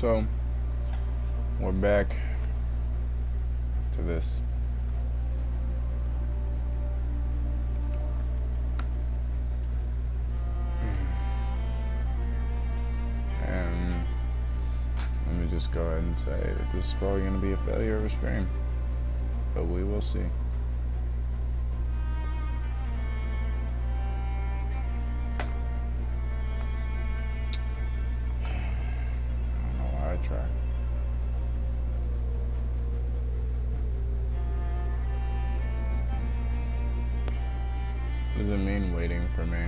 So, we're back to this. And let me just go ahead and say that this is probably going to be a failure of a stream. But we will see. I don't know why I tried. What does it mean waiting for me?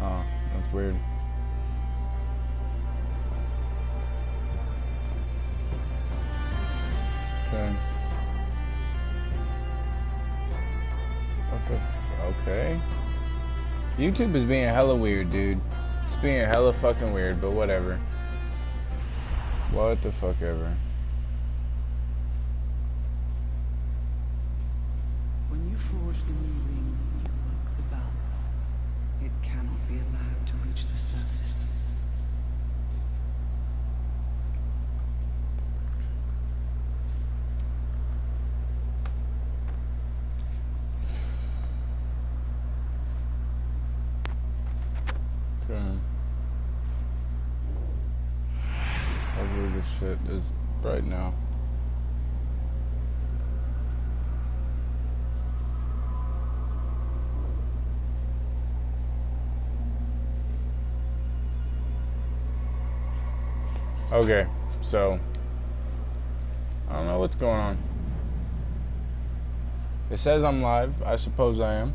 Oh, that's weird. Okay. What the okay. YouTube is being hella weird, dude. It's being hella fucking weird, but whatever. What the fuck ever. When you forge the new ring, you work the bell. It cannot be allowed to reach the surface. Okay. Hopefully this shit is bright now. Okay, so I don't know what's going on. It says I'm live. I suppose I am.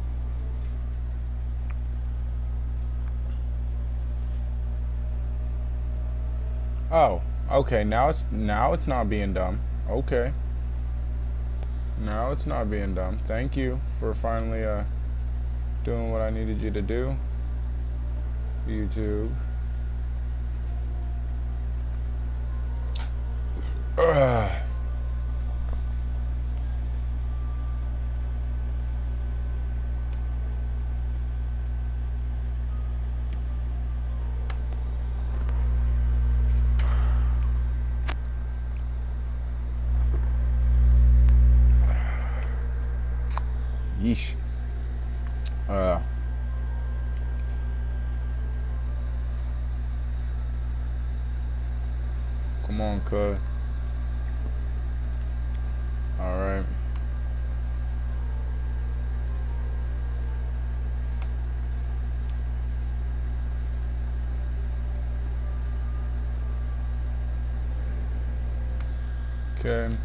Oh, okay. Now it's not being dumb. Okay. Now it's not being dumb. Thank you for finally doing what I needed you to do. YouTube. Ugh. Yeesh. Come on, cuz. Alright. Okay.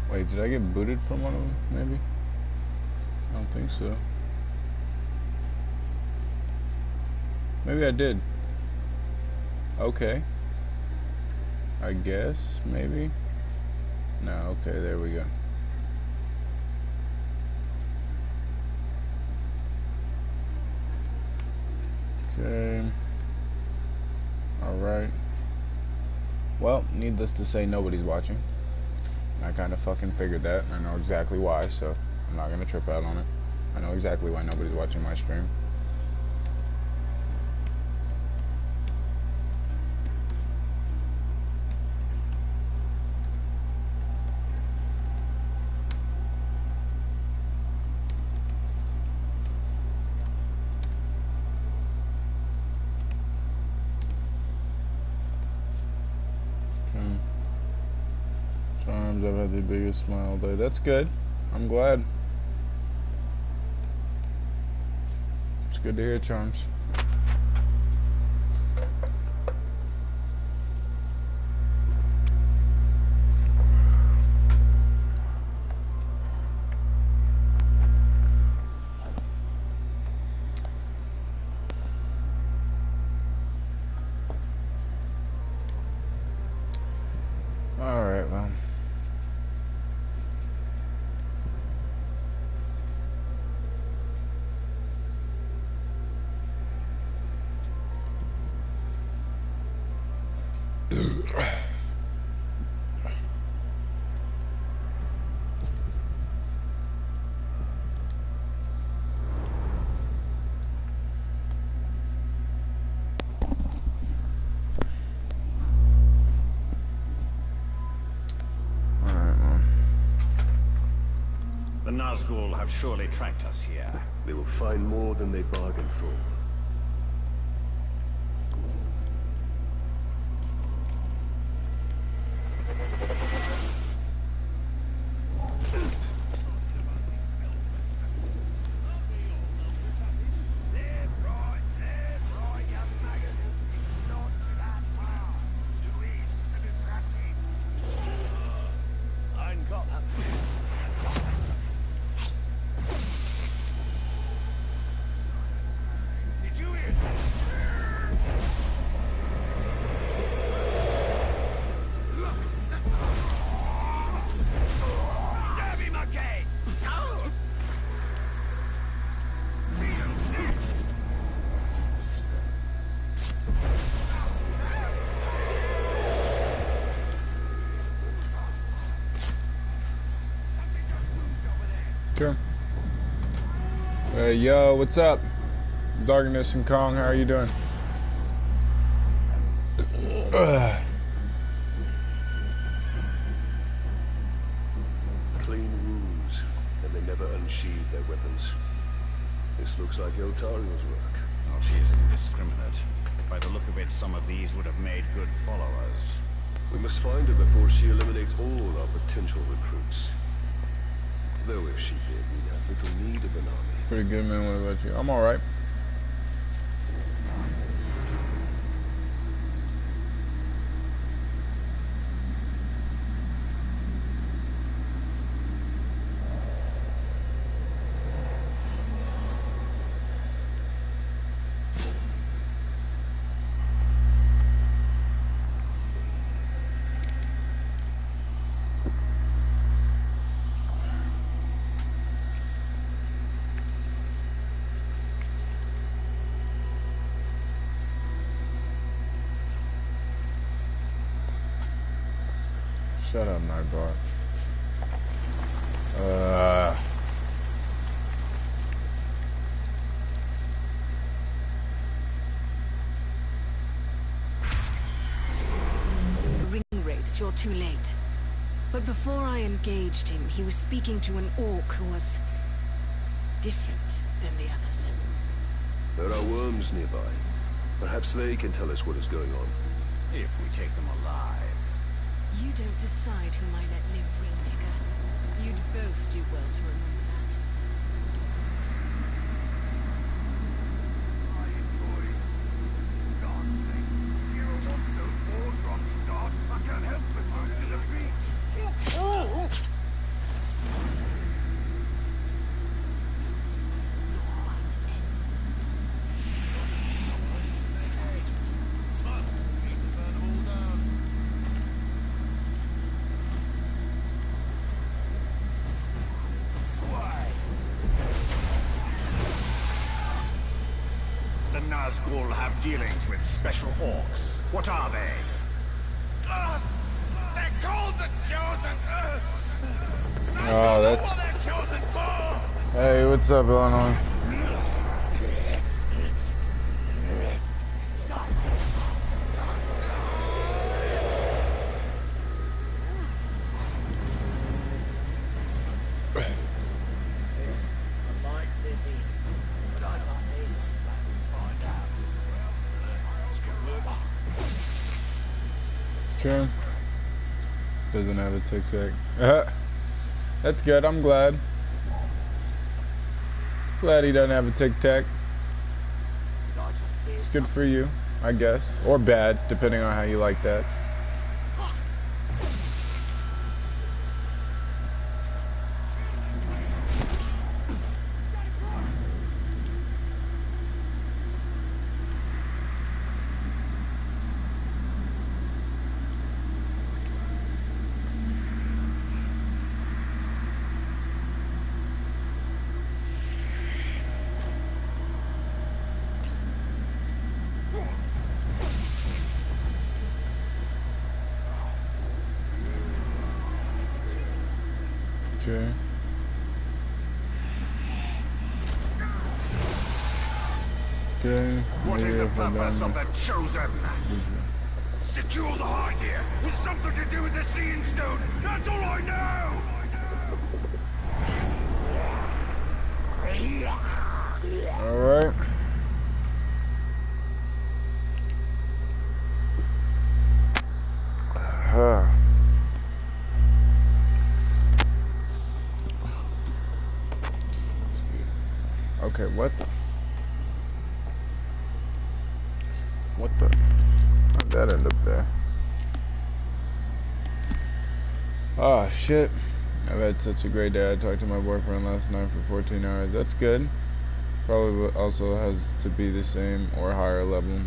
Wait, did I get booted from one of them, maybe? I don't think so. Maybe I did. Okay. I guess, maybe? No, okay, there we go. Okay. Alright. Well, needless to say, nobody's watching. I kind of fucking figured that, and I know exactly why, so I'm not gonna trip out on it. I know exactly why nobody's watching my stream. I've had the biggest smile all day. That's good. I'm glad. It's good to hear, Charms. The Nazgul have surely tracked us here. They will find more than they bargained for. Sure. Hey, yo, what's up? Darkness and Kong, how are you doing? Clean wounds, and they never unsheathed their weapons. This looks like Eltario's work. Oh, she is indiscriminate. By the look of it, some of these would have made good followers. We must find her before she eliminates all our potential recruits. Though if she did, we'd have little need of an army. Pretty good, man. What about you? I'm alright. Shut up, Nightbot. Ring wraiths, you're too late. But before I engaged him, he was speaking to an orc who was different than the others. There are worms nearby. Perhaps they can tell us what is going on. If we take them alive. You don't decide whom I let live, Ringmaker. You'd both do well to remember that. The Nazgul have dealings with special orcs. What are they? They're called the Chosen! Oh, that's... What they're chosen for! Hey, what's up, Illinois? Sure. Doesn't have a tic-tac. That's good, I'm glad. Glad he doesn't have a tic-tac. It's good for you, I guess. Or bad, depending on how you like that. Okay. Okay. What is maybe the if we're purpose done of the Chosen? Secure the hide here. It's something to do with the Seeing Stone. That's all I know. All right. Okay, what the? What the? How'd that end up there? Oh, shit. I've had such a great day. I talked to my boyfriend last night for 14 hours. That's good. Probably also has to be the same or higher level.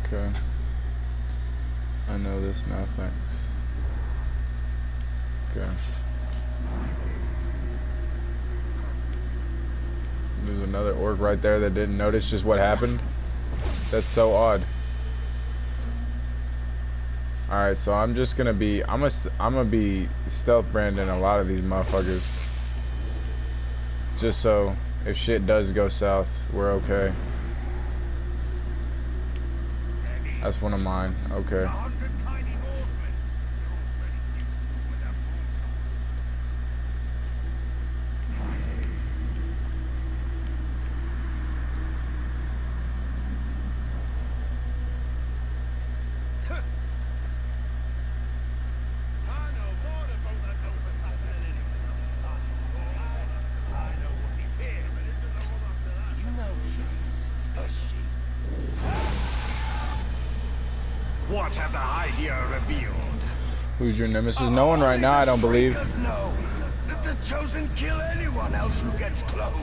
Okay. I know this now, thanks. Okay. There's another orc right there that didn't notice just what happened. That's so odd. Alright, so I'm just gonna be I'm gonna be stealth branding a lot of these motherfuckers. Just so if shit does go south, we're okay. That's one of mine. Okay. What have the Hydia revealed? Who's your nemesis? No one right now, I don't believe. Know that the Chosen kill anyone else who gets close.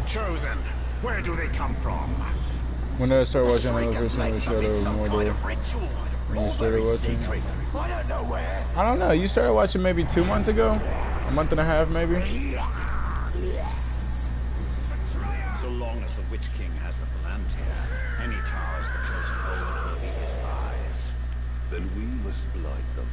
Chosen. Where do they come from? When did I start watching another person in the Shadow of Mordor? When you started watching? I don't know where. I don't know. You started watching maybe 2 months ago? A month and a half, maybe? So long as the Witch King has the Palantir, any towers the Chosen hold will be his eyes. Then we must blind them.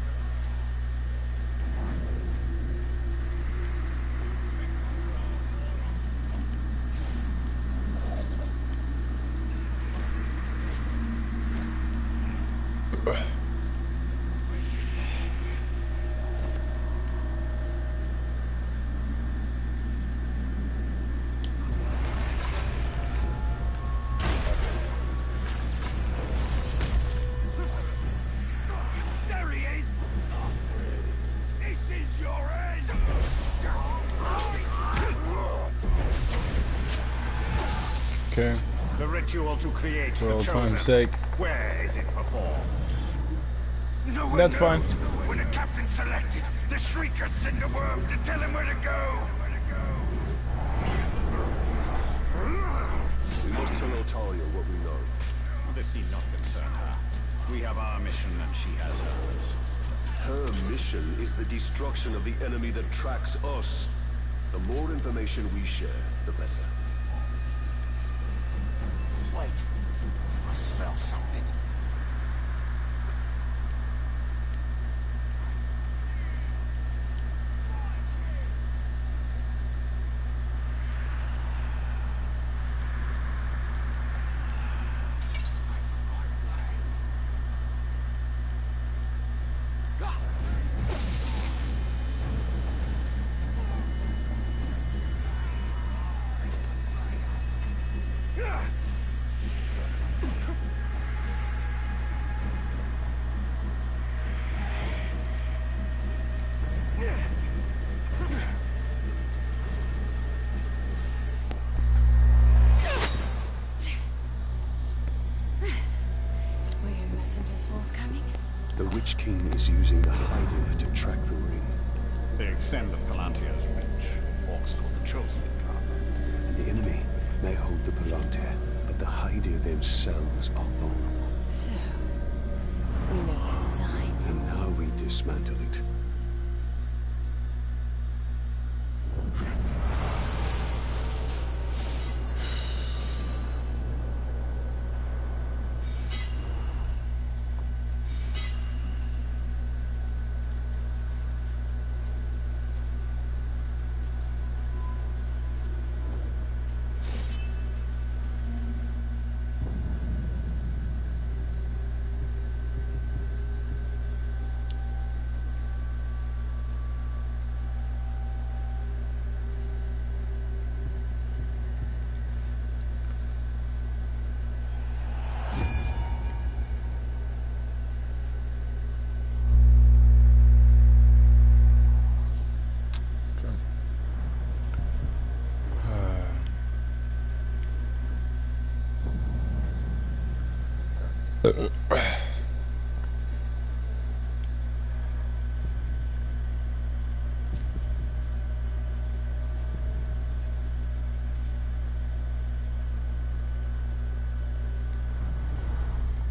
There he is! This is your end! Okay. The ritual to create For the old Chosen. time's sake. Where is it performed? No one That's knows. fine. When the captain selected, the Shrieker sent a worm to tell him where to go. We must tell Otalia what we know. This need not concern her. We have our mission and she has hers. Her mission is the destruction of the enemy that tracks us. The more information we share, the better. Wait. I smell something. isn't as forthcoming? The Witch King is using the Hider to track the ring. They extend the Palantir's reach. Orcs call the Chosen in common. And the enemy may hold the Palantir, but the Hider themselves are vulnerable. So, we know the design. And now we dismantle it.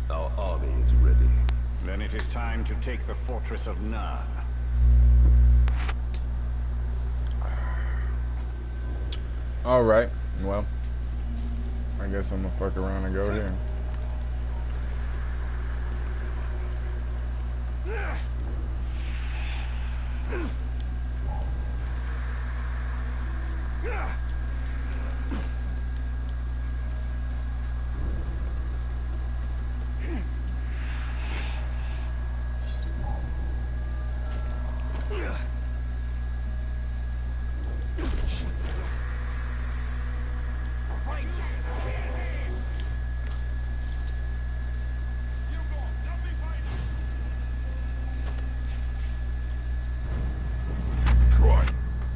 Our army is ready. Then it is time to take the fortress of Narn. Alright, well, I guess I'm gonna fuck around and go here. Right,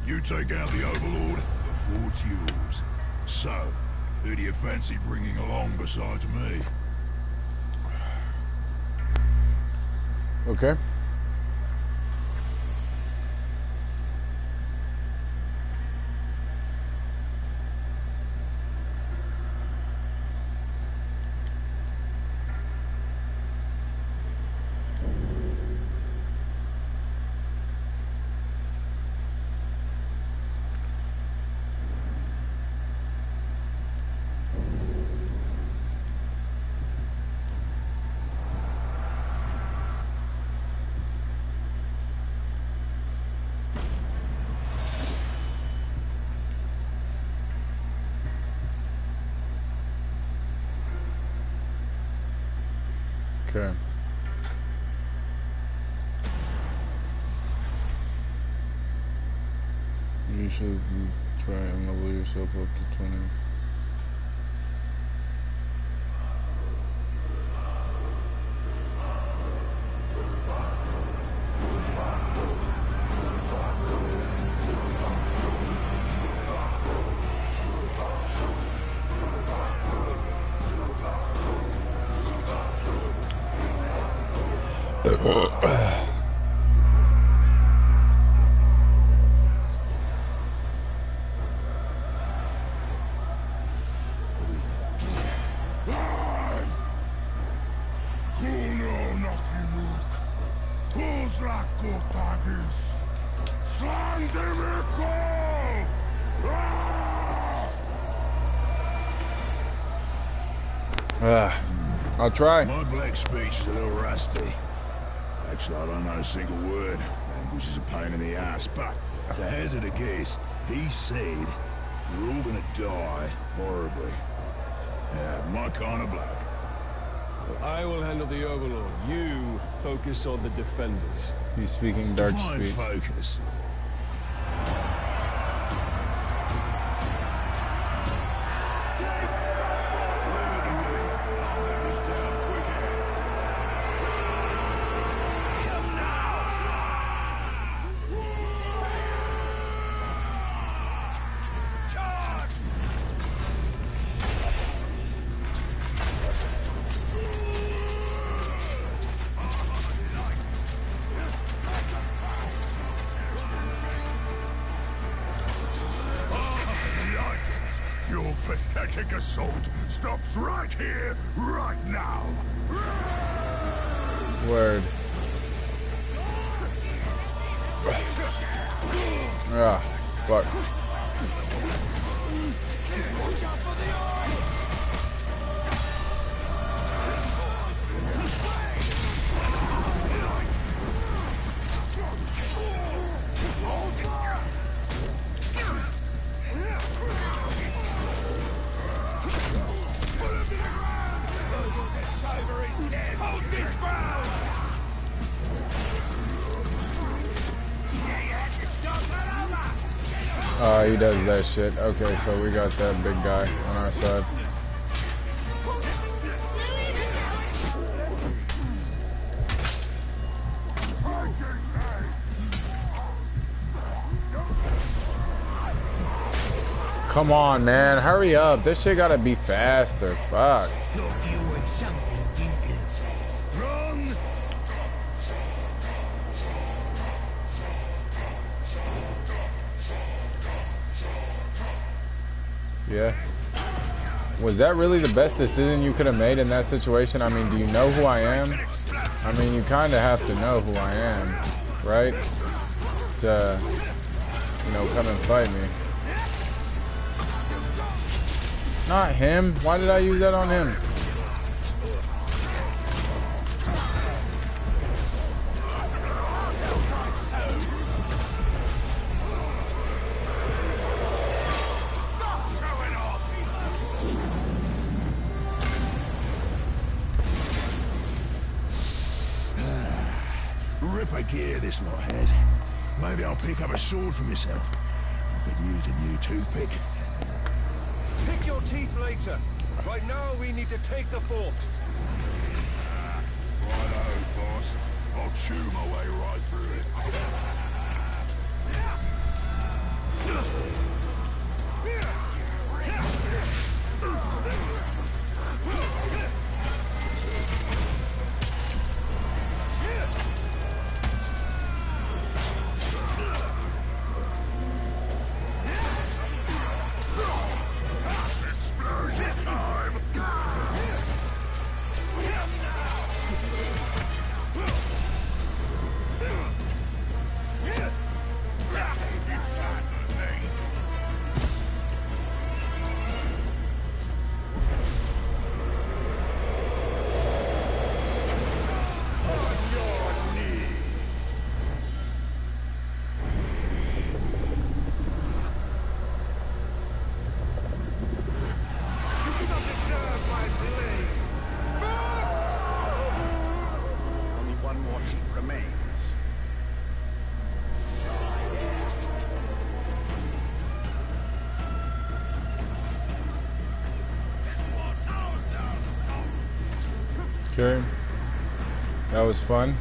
you take out the Overlord, the fort's yours. So, who do you fancy bringing along besides me? Okay. Okay. You should try and level yourself up to 20. I'll try. My black speech is a little rusty. Actually, I don't know a single word. Language is a pain in the ass, but to hazard a guess, he said you're all gonna die horribly. Yeah, my kind of bloke. I will handle the Overlord. You focus on the defenders. He's speaking dark Define speech. focus. pathetic assault stops right here, right now. Word. Ah, fuck. Hold this ground! He does that shit. Okay, so we got that big guy on our side. Come on, man. Hurry up. This shit gotta be faster. Fuck. Run! Yeah. Was that really the best decision you could have made in that situation? I mean, do you know who I am? I mean, you kind of have to know who I am, right? To, you know, come and fight me. Not him. Why did I use that on him? Ripper gear this lot has. Maybe I'll pick up a sword for myself. I could use a new toothpick. Pick your teeth later. Right now, we need to take the fort. Righto, boss. I'll chew my way right through it. Only one more chief remains. Okay. That was fun.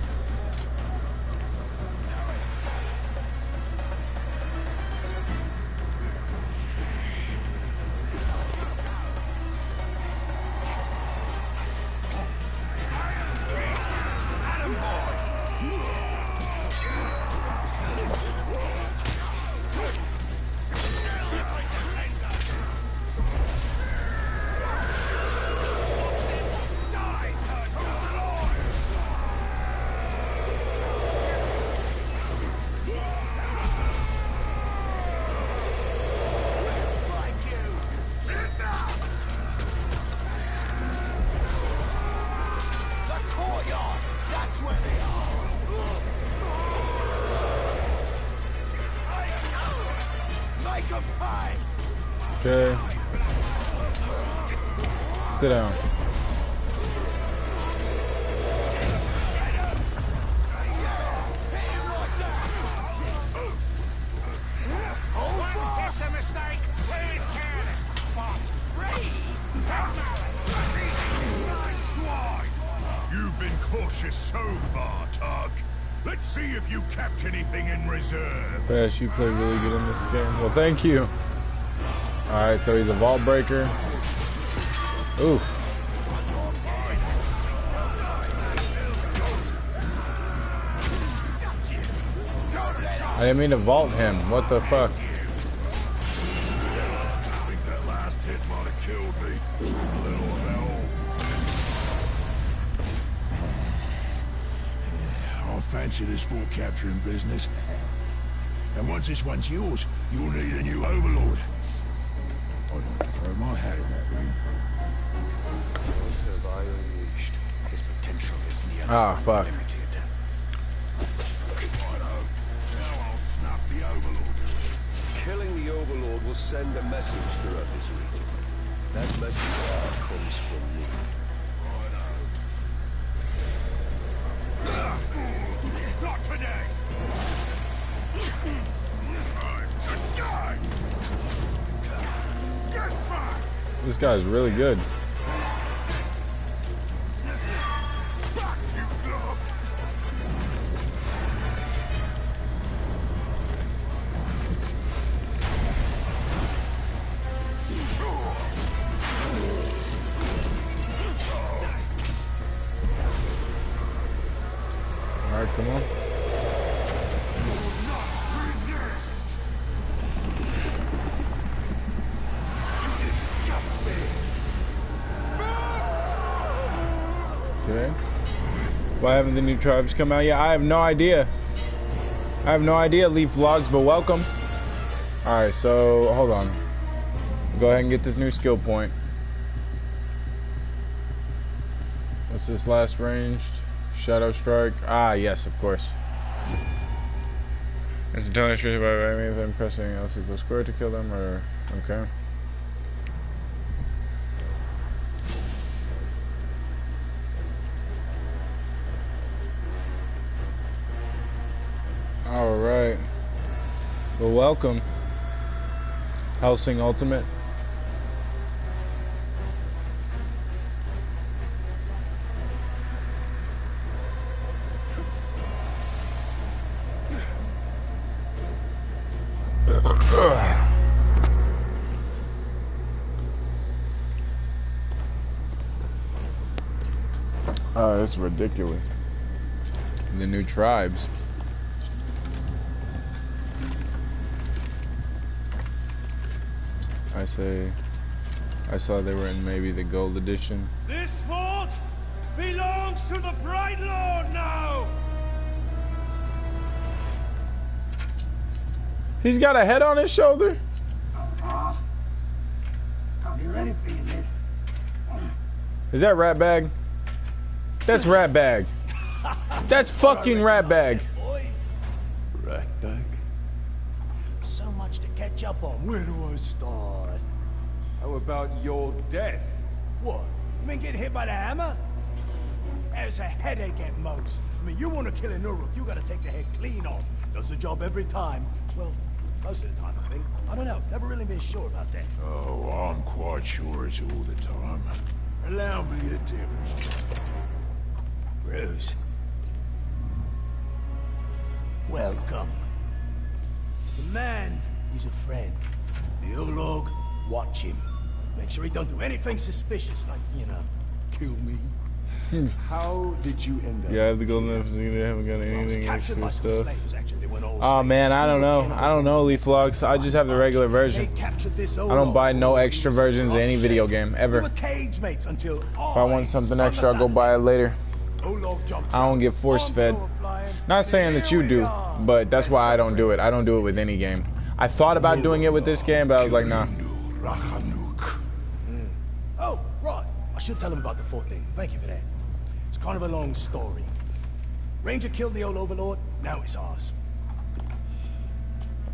Okay. Sit down. You've been cautious so far, Tug. Let's see if you kept anything in reserve. Pass, you play really good in this game. Well, thank you. Alright, so he's a vault breaker. Oof. I didn't mean to vault him. What the fuck? I think that last hit might have killed fancy this fort capturing business. And once this one's yours, you'll need a new overlord. I'd like to throw my hat in that ring. What have I unleashed? His potential is nearly fuck. unlimited. Righto. Now I'll snuff the overlord. Killing the Overlord will send a message throughout this region. That message comes from me. Not today! Time to die! Get back! This guy's really good. Back, you club! Alright, come on. Okay. Why haven't the new tribes come out yet? I have no idea. I have no idea, Leaf Vlogs, but welcome. Alright, so hold on. Go ahead and get this new skill point. What's this last ranged? Shadow Strike. Ah, yes, of course. It's a totally tricky by enemy if I'm pressing L equals square to kill them, or okay. Alright. Well, welcome. Helsing Ultimate. Oh, it's ridiculous. The new tribes. I saw they were in maybe the gold edition. This fort belongs to the Bright Lord now! He's got a head on his shoulder? Are you ready for this? Is that Ratbag? That's Ratbag. That's fucking Ratbag. Ratbag? So much to catch up on. Where do I start? How about your death? What? You mean get hit by the hammer? There's a headache at most. I mean, you want to kill an Uruk, you gotta take the head clean off. Does the job every time. Well, most of the time, I think. I don't know. Never really been sure about that. Oh, I'm quite sure it's all the time. Allow me to demonstrate. Bruce. Welcome. The man is a friend. The Olog, watch him. Make sure he don't do anything suspicious, like, you know, kill me. How did you end up? Yeah, I have the golden episode. You haven't got anything Captured by extra some stuff. slaves, actually. They went all Oh slaves. man, I don't know. I don't know, Leaf Vlogs. I just have the regular They version. captured this I don't buy no Olog. extra versions of any video game, We ever. were cage mates until If I want something extra, I'll go buy it later. I don't get force fed. Not saying that you do, but that's why I don't do it. I don't do it with any game. I thought about doing it with this game, but I was like, nah. Oh, right. I should tell him about the fort thing. Thank you for that. It's kind of a long story. Ranger killed the old overlord, now it's ours.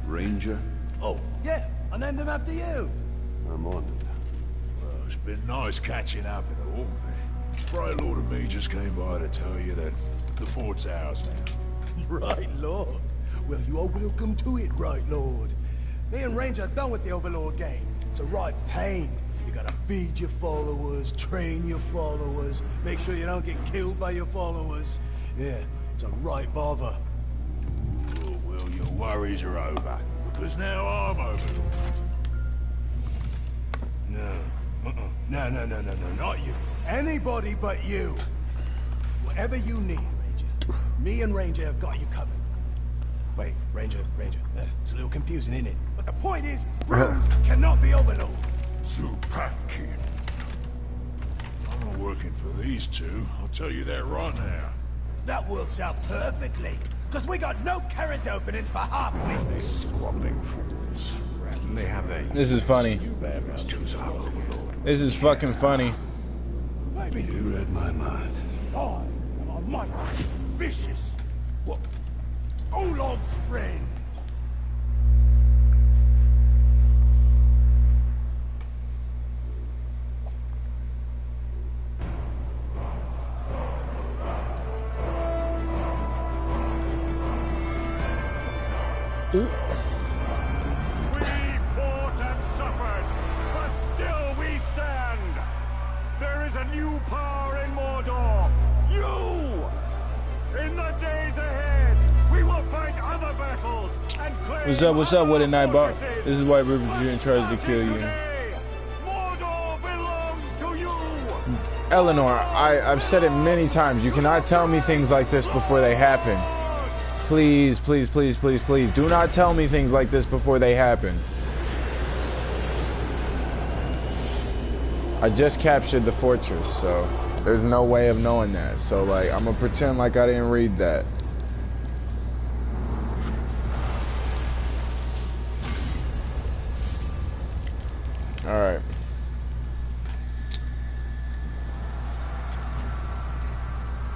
Ranger? Oh, yeah, I named him after you. I'm on it. Well, it's been nice catching up and all, but Bright Lord and me just came by to tell you that the fort's ours now. Right, Lord. Well, you are welcome to it, Right, Lord. Me and Ranger are done with the overlord game. It's a right pain. You gotta feed your followers, train your followers, make sure you don't get killed by your followers. Yeah, it's a right bother. Oh, well, your worries are over, because now I'm overlord. No. No, not you. Anybody but you. Whatever you need, Ranger. Me and Ranger have got you covered. Wait, Ranger. It's a little confusing, isn't it? But the point is, Bruce cannot be overlord. Zupakin. I'm not working for these two, I'll tell you that right now. That works out perfectly, because we got no current openings for half weeks. Squabbling fools. They have a... This is funny. They must choose our overlord. This is fucking funny. You read my mind. I am a mighty, vicious, what? Olog's friend. We fought and suffered, but still we stand. There is a new power in Mordor. You! In the days ahead, we will fight other battles and claim What's up with it, Nightbot? fortresses. This is why River June tries to kill you. Today, Mordor belongs to you. Eleanor, I've said it many times. You cannot tell me things like this before they happen. Please, please, please, please, please. Do not tell me things like this before they happen. I just captured the fortress, so there's no way of knowing that. So, like, I'm gonna pretend like I didn't read that. Alright.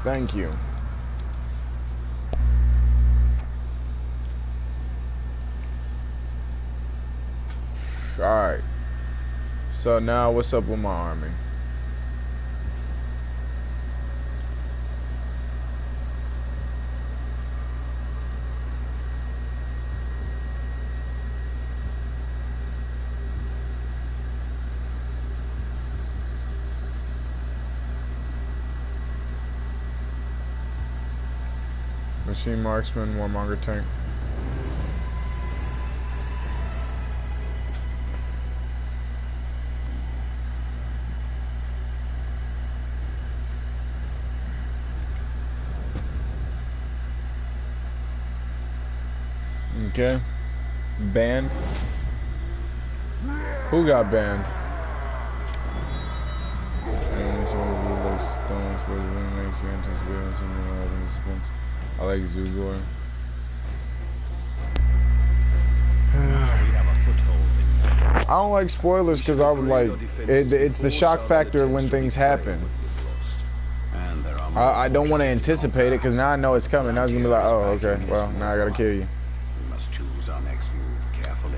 Thank you. Alright. So now what's up with my army? Machine marksman, warmonger tank. Okay. Banned. Who got banned? I like Zugor. We have a foothold in Mordor. I don't like spoilers because I would like it's the shock factor when things happen. And there are I don't want to anticipate it because now I know it's coming. Now it's gonna be like, oh, okay, well, now I gotta kill you. We must choose our next move carefully.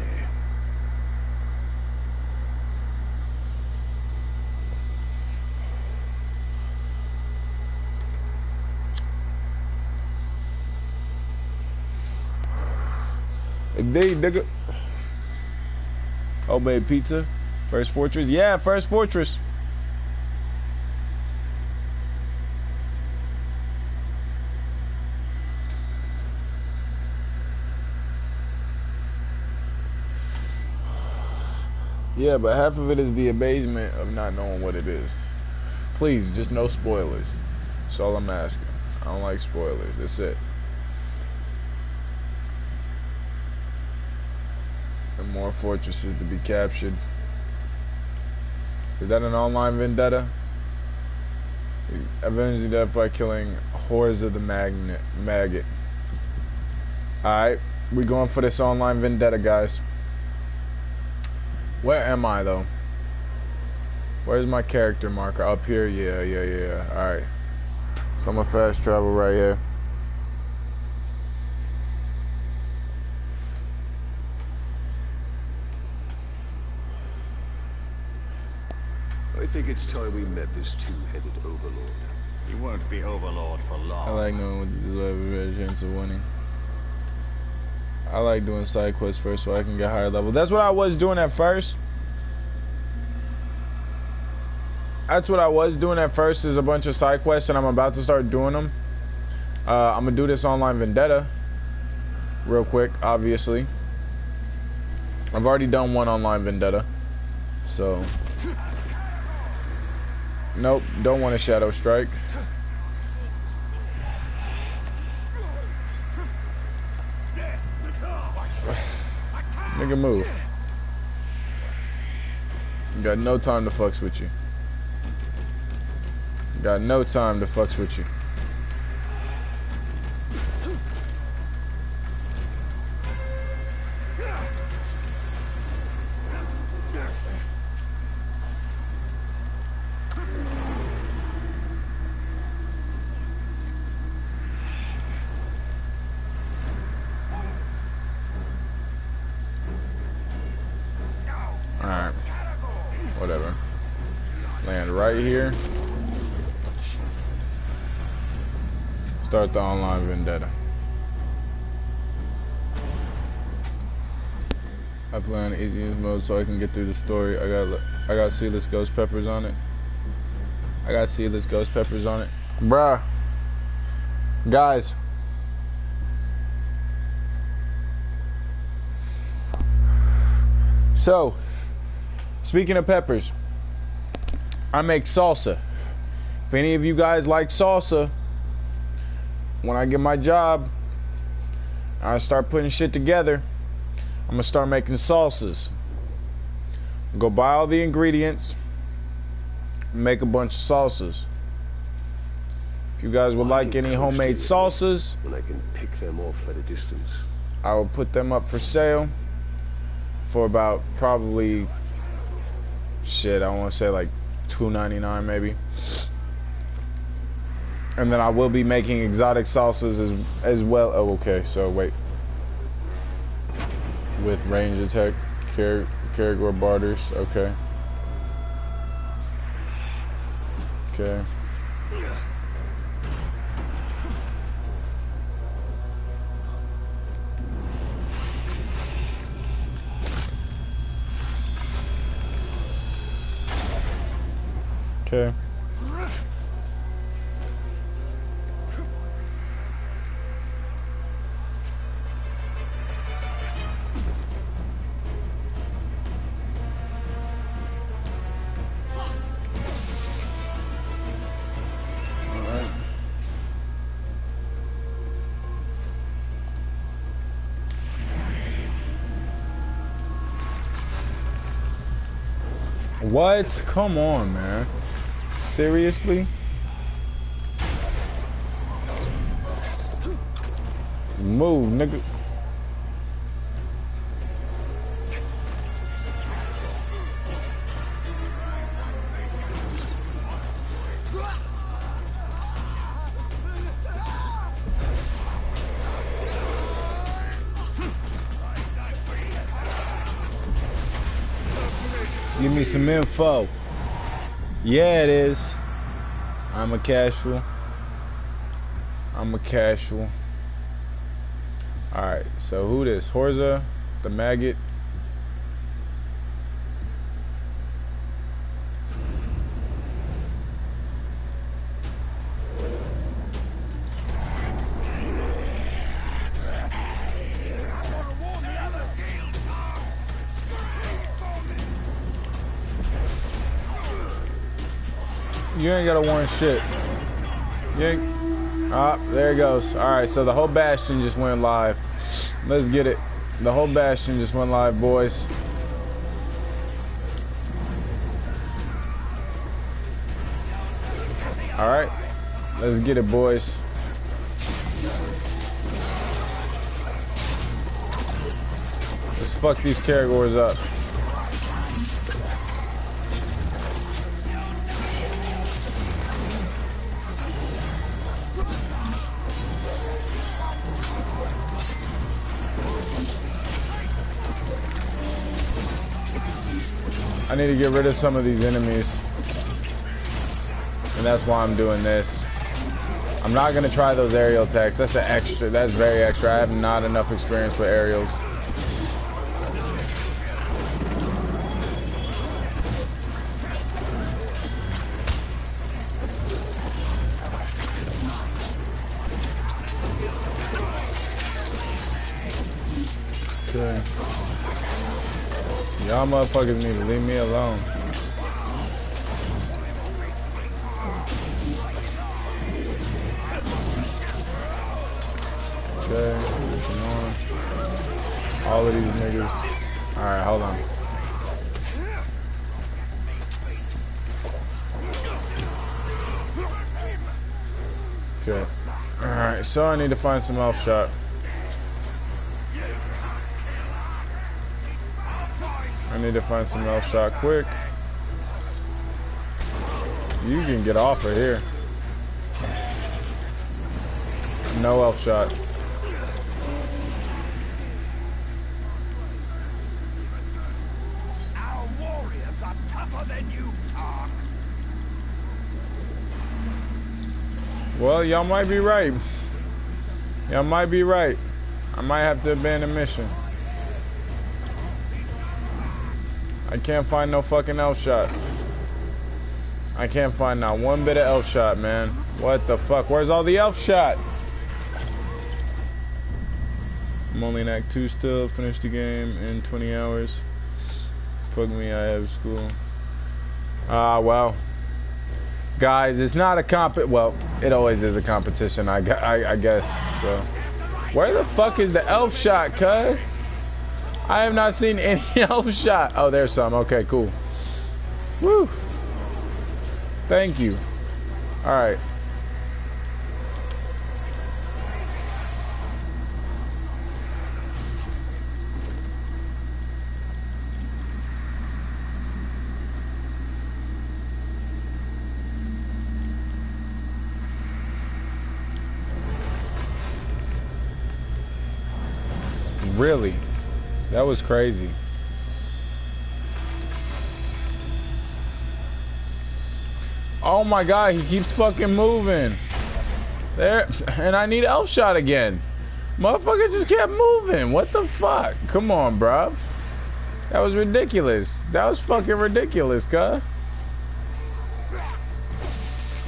Indeed, nigga. Obey pizza. First fortress. Yeah, first fortress. Yeah, but half of it is the amazement of not knowing what it is. Please, just no spoilers. That's all I'm asking. I don't like spoilers. That's it. And more fortresses to be captured. Is that an online vendetta? Avenge the death by killing hordes of the maggot. Alright, we going for this online vendetta, guys. Where am I, though? Where's my character marker? Up here? Yeah. Alright. So I'm gonna fast travel right here. I think it's time we met this two-headed overlord. You won't be overlord for long. I like knowing what this is like with a chance of winning. I like doing side quests first so I can get higher level. That's what I was doing at first. That's what I was doing at first, is a bunch of side quests, and I'm about to start doing them. I'm gonna do this online vendetta real quick, obviously. I've already done one online vendetta, so nope, don't want a shadow strike. Nigga, move. Got no time to fucks with you. Got no time to fucks with you. Alright. Whatever. Land right here. Start the online vendetta. I play on easiest mode so I can get through the story. I got seedless ghost peppers on it. Bruh. Guys. So, speaking of peppers, I make salsa. If any of you guys like salsa, when I get my job, I start putting shit together, I'm gonna start making salsas. Go buy all the ingredients, make a bunch of salsas. If you guys would like any homemade salsas, when I can pick them off at a distance, I will put them up for sale for about probably shit, I want to say like $2.99 maybe. And then I will be making exotic salsas as well. Oh, okay, so wait. With range attack, Caragor barters, okay. Okay. Okay. What? Come on, man. Seriously? Move, nigga. Give me some info. Yeah, it is. I'm a casual. Alright, so who this? Horza, the maggot. You ain't gotta warn shit. You ain't. Ah, there it goes. Alright, so the whole bastion just went live. Let's get it. The whole bastion just went live, boys. Alright. Let's get it, boys. Let's fuck these Caragors up. I need to get rid of some of these enemies. And that's why I'm doing this. I'm not gonna try those aerial attacks. That's an extra. That's very extra. I have not enough experience with aerials. Okay. Y'all motherfuckers need to leave me alone. Okay, come on. All of these niggas. Alright, hold on. Okay. Alright, so I need to find some elf shot. I need to find some elf shot quick. You can get off of here. No elf shot. Our warriors are tougher than you talk. Well, y'all might be right. Y'all might be right. I might have to abandon mission. I can't find no fucking elf shot. I can't find not one bit of elf shot, man. What the fuck? Where's all the elf shot? I'm only in Act 2 still. Finished the game in 20 hours. Fuck me, I have school. Well. Guys, it's not a well, it always is a competition, I guess, so. Where the fuck is the elf shot, cuz? I have not seen any elf shot. Oh, there's some. Okay, cool. Woo. Thank you. Alright. Really? That was crazy. Oh my god, he keeps fucking moving. There, and I need elf shot again. Motherfucker just kept moving. What the fuck? Come on, bruh. That was ridiculous. That was fucking ridiculous, cuz.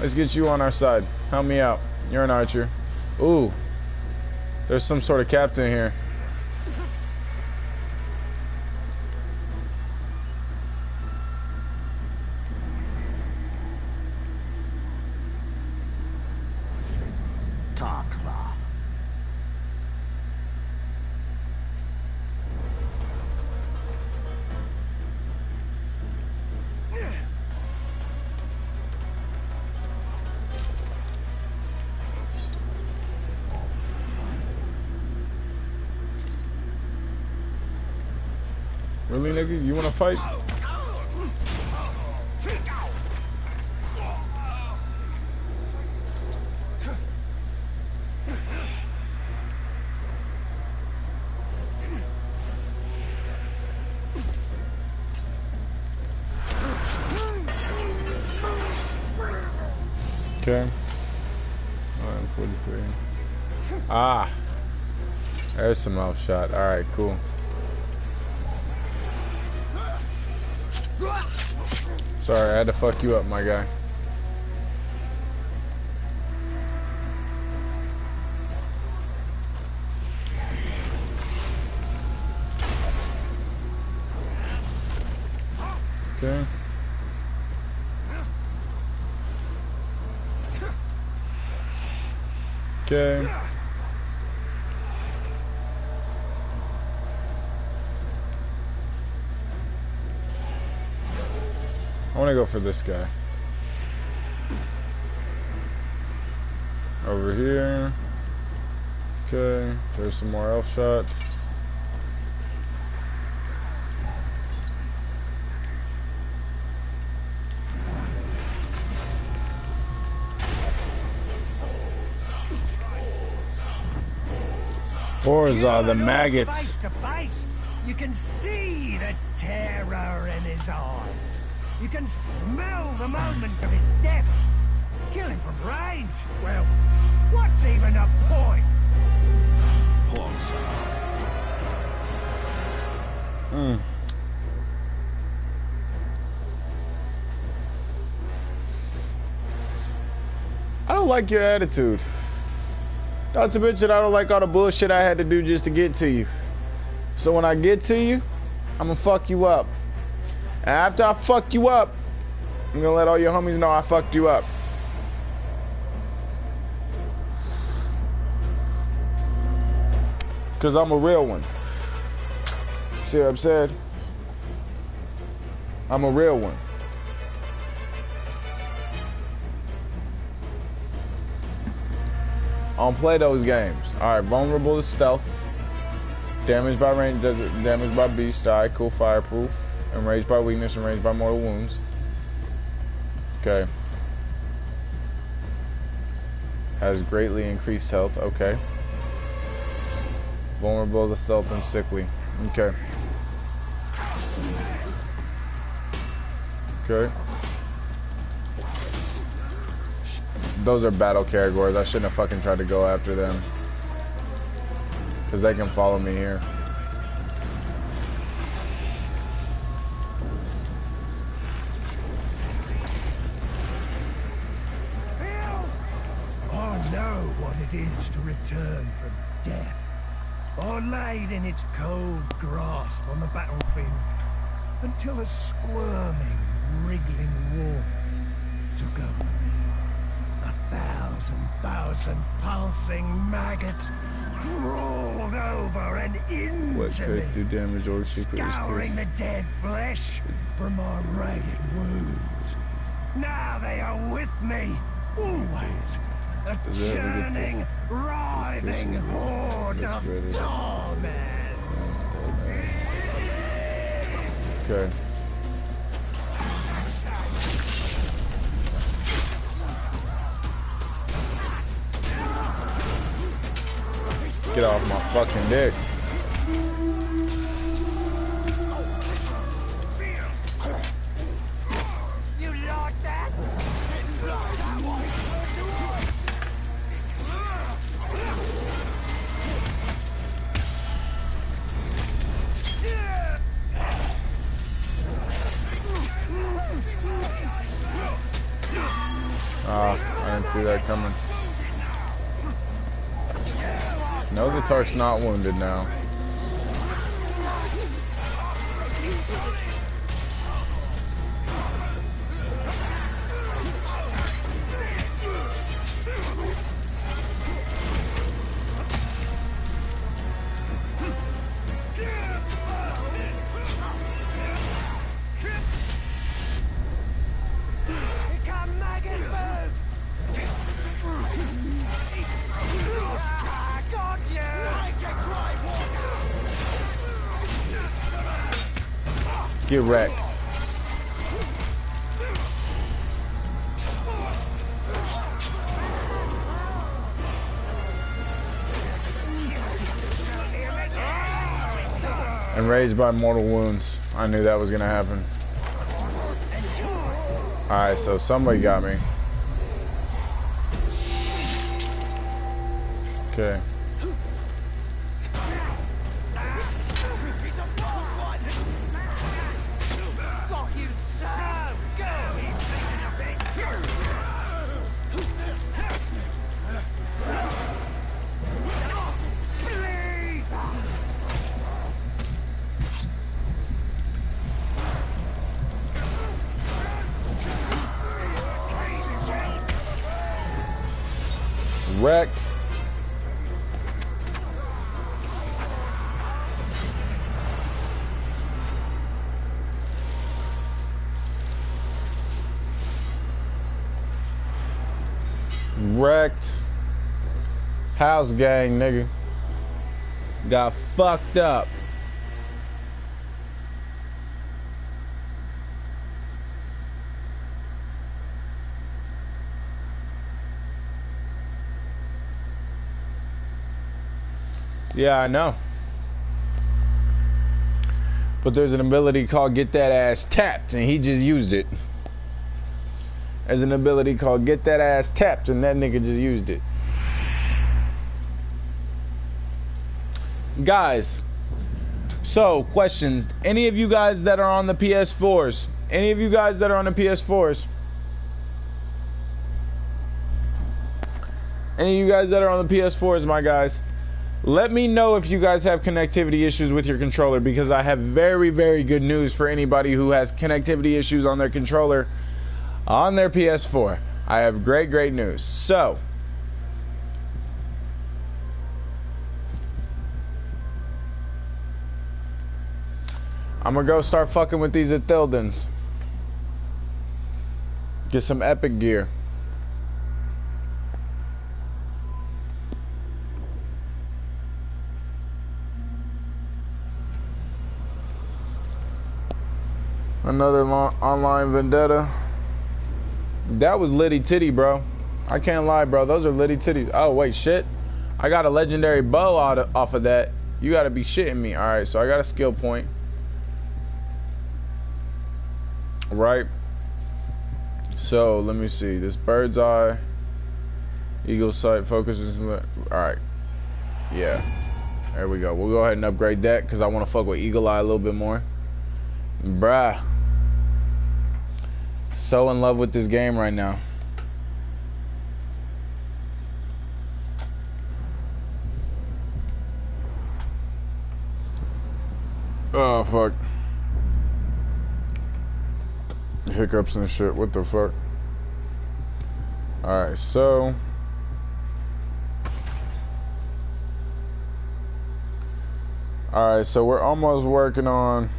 Let's get you on our side. Help me out. You're an archer. Ooh. There's some sort of captain here. Really, nigga? You wanna fight? Okay. 9:43. Ah. There's some elf shot. Alright, cool. Sorry, I had to fuck you up, my guy. Okay. Okay. I want to go for this guy. Over here. Okay, there's some more elf shots. Forza, the maggots. Face to face, you can see the terror in his eyes. You can smell the moment of his death. Kill him from range. Well, what's even the point? I don't like your attitude. Not to mention, I don't like all the bullshit I had to do just to get to you. So when I get to you, I'm gonna fuck you up. And after I fuck you up, I'm gonna let all your homies know I fucked you up. Cause I'm a real one. See what I'm saying? I'm a real one. I don't play those games. Alright, vulnerable to stealth. Damaged by range, damaged by beast. Alright, cool. Fireproof. Enraged by weakness, enraged by mortal wounds. Okay. Has greatly increased health. Okay. Vulnerable to stealth and sickly. Okay. Okay. Those are battle categories. I shouldn't have fucking tried to go after them. Because they can follow me here. I know what it is to return from death. I laid in its cold grasp on the battlefield until a squirming, wriggling warmth took over me. 1,000 pulsing maggots crawled over and into What curse do damage or secret scouring the dead flesh from my ragged wounds. Now they are with me, always. A churning, writhing horde of torment. Okay. Get off my fucking dick. You like that? I didn't see that coming. No, the Tark's not wounded now. Get wrecked. Enraged by mortal wounds. I knew that was gonna happen. Alright, so somebody got me. Okay. Wrecked. Wrecked. House gang, nigga. Got fucked up. Yeah, I know. But there's an ability called Get That Ass Tapped, and he just used it. There's an ability called Get That Ass Tapped, and that nigga just used it. Guys, so questions. Any of you guys that are on the PS4s? Any of you guys that are on the PS4s? Any of you guys that are on the PS4s, my guys? Let me know if you guys have connectivity issues with your controller, because I have very, very good news for anybody who has connectivity issues on their controller on their PS4. I have great, great news. So, I'm gonna go start fucking with these Athildans. Get some epic gear. Another online vendetta. That was litty titty, bro. I can't lie, bro. Those are litty titties. Oh, wait, shit. I got a legendary bow off of that. You gotta be shitting me. Alright, so I got a skill point. Right. So, let me see. This bird's eye. Eagle sight focuses. Alright. Yeah. There we go. We'll go ahead and upgrade that because I want to fuck with eagle eye a little bit more. Bruh. So in love with this game right now. Oh, fuck. Hiccups and shit. What the fuck? Alright, so... Alright, so we're almost working on...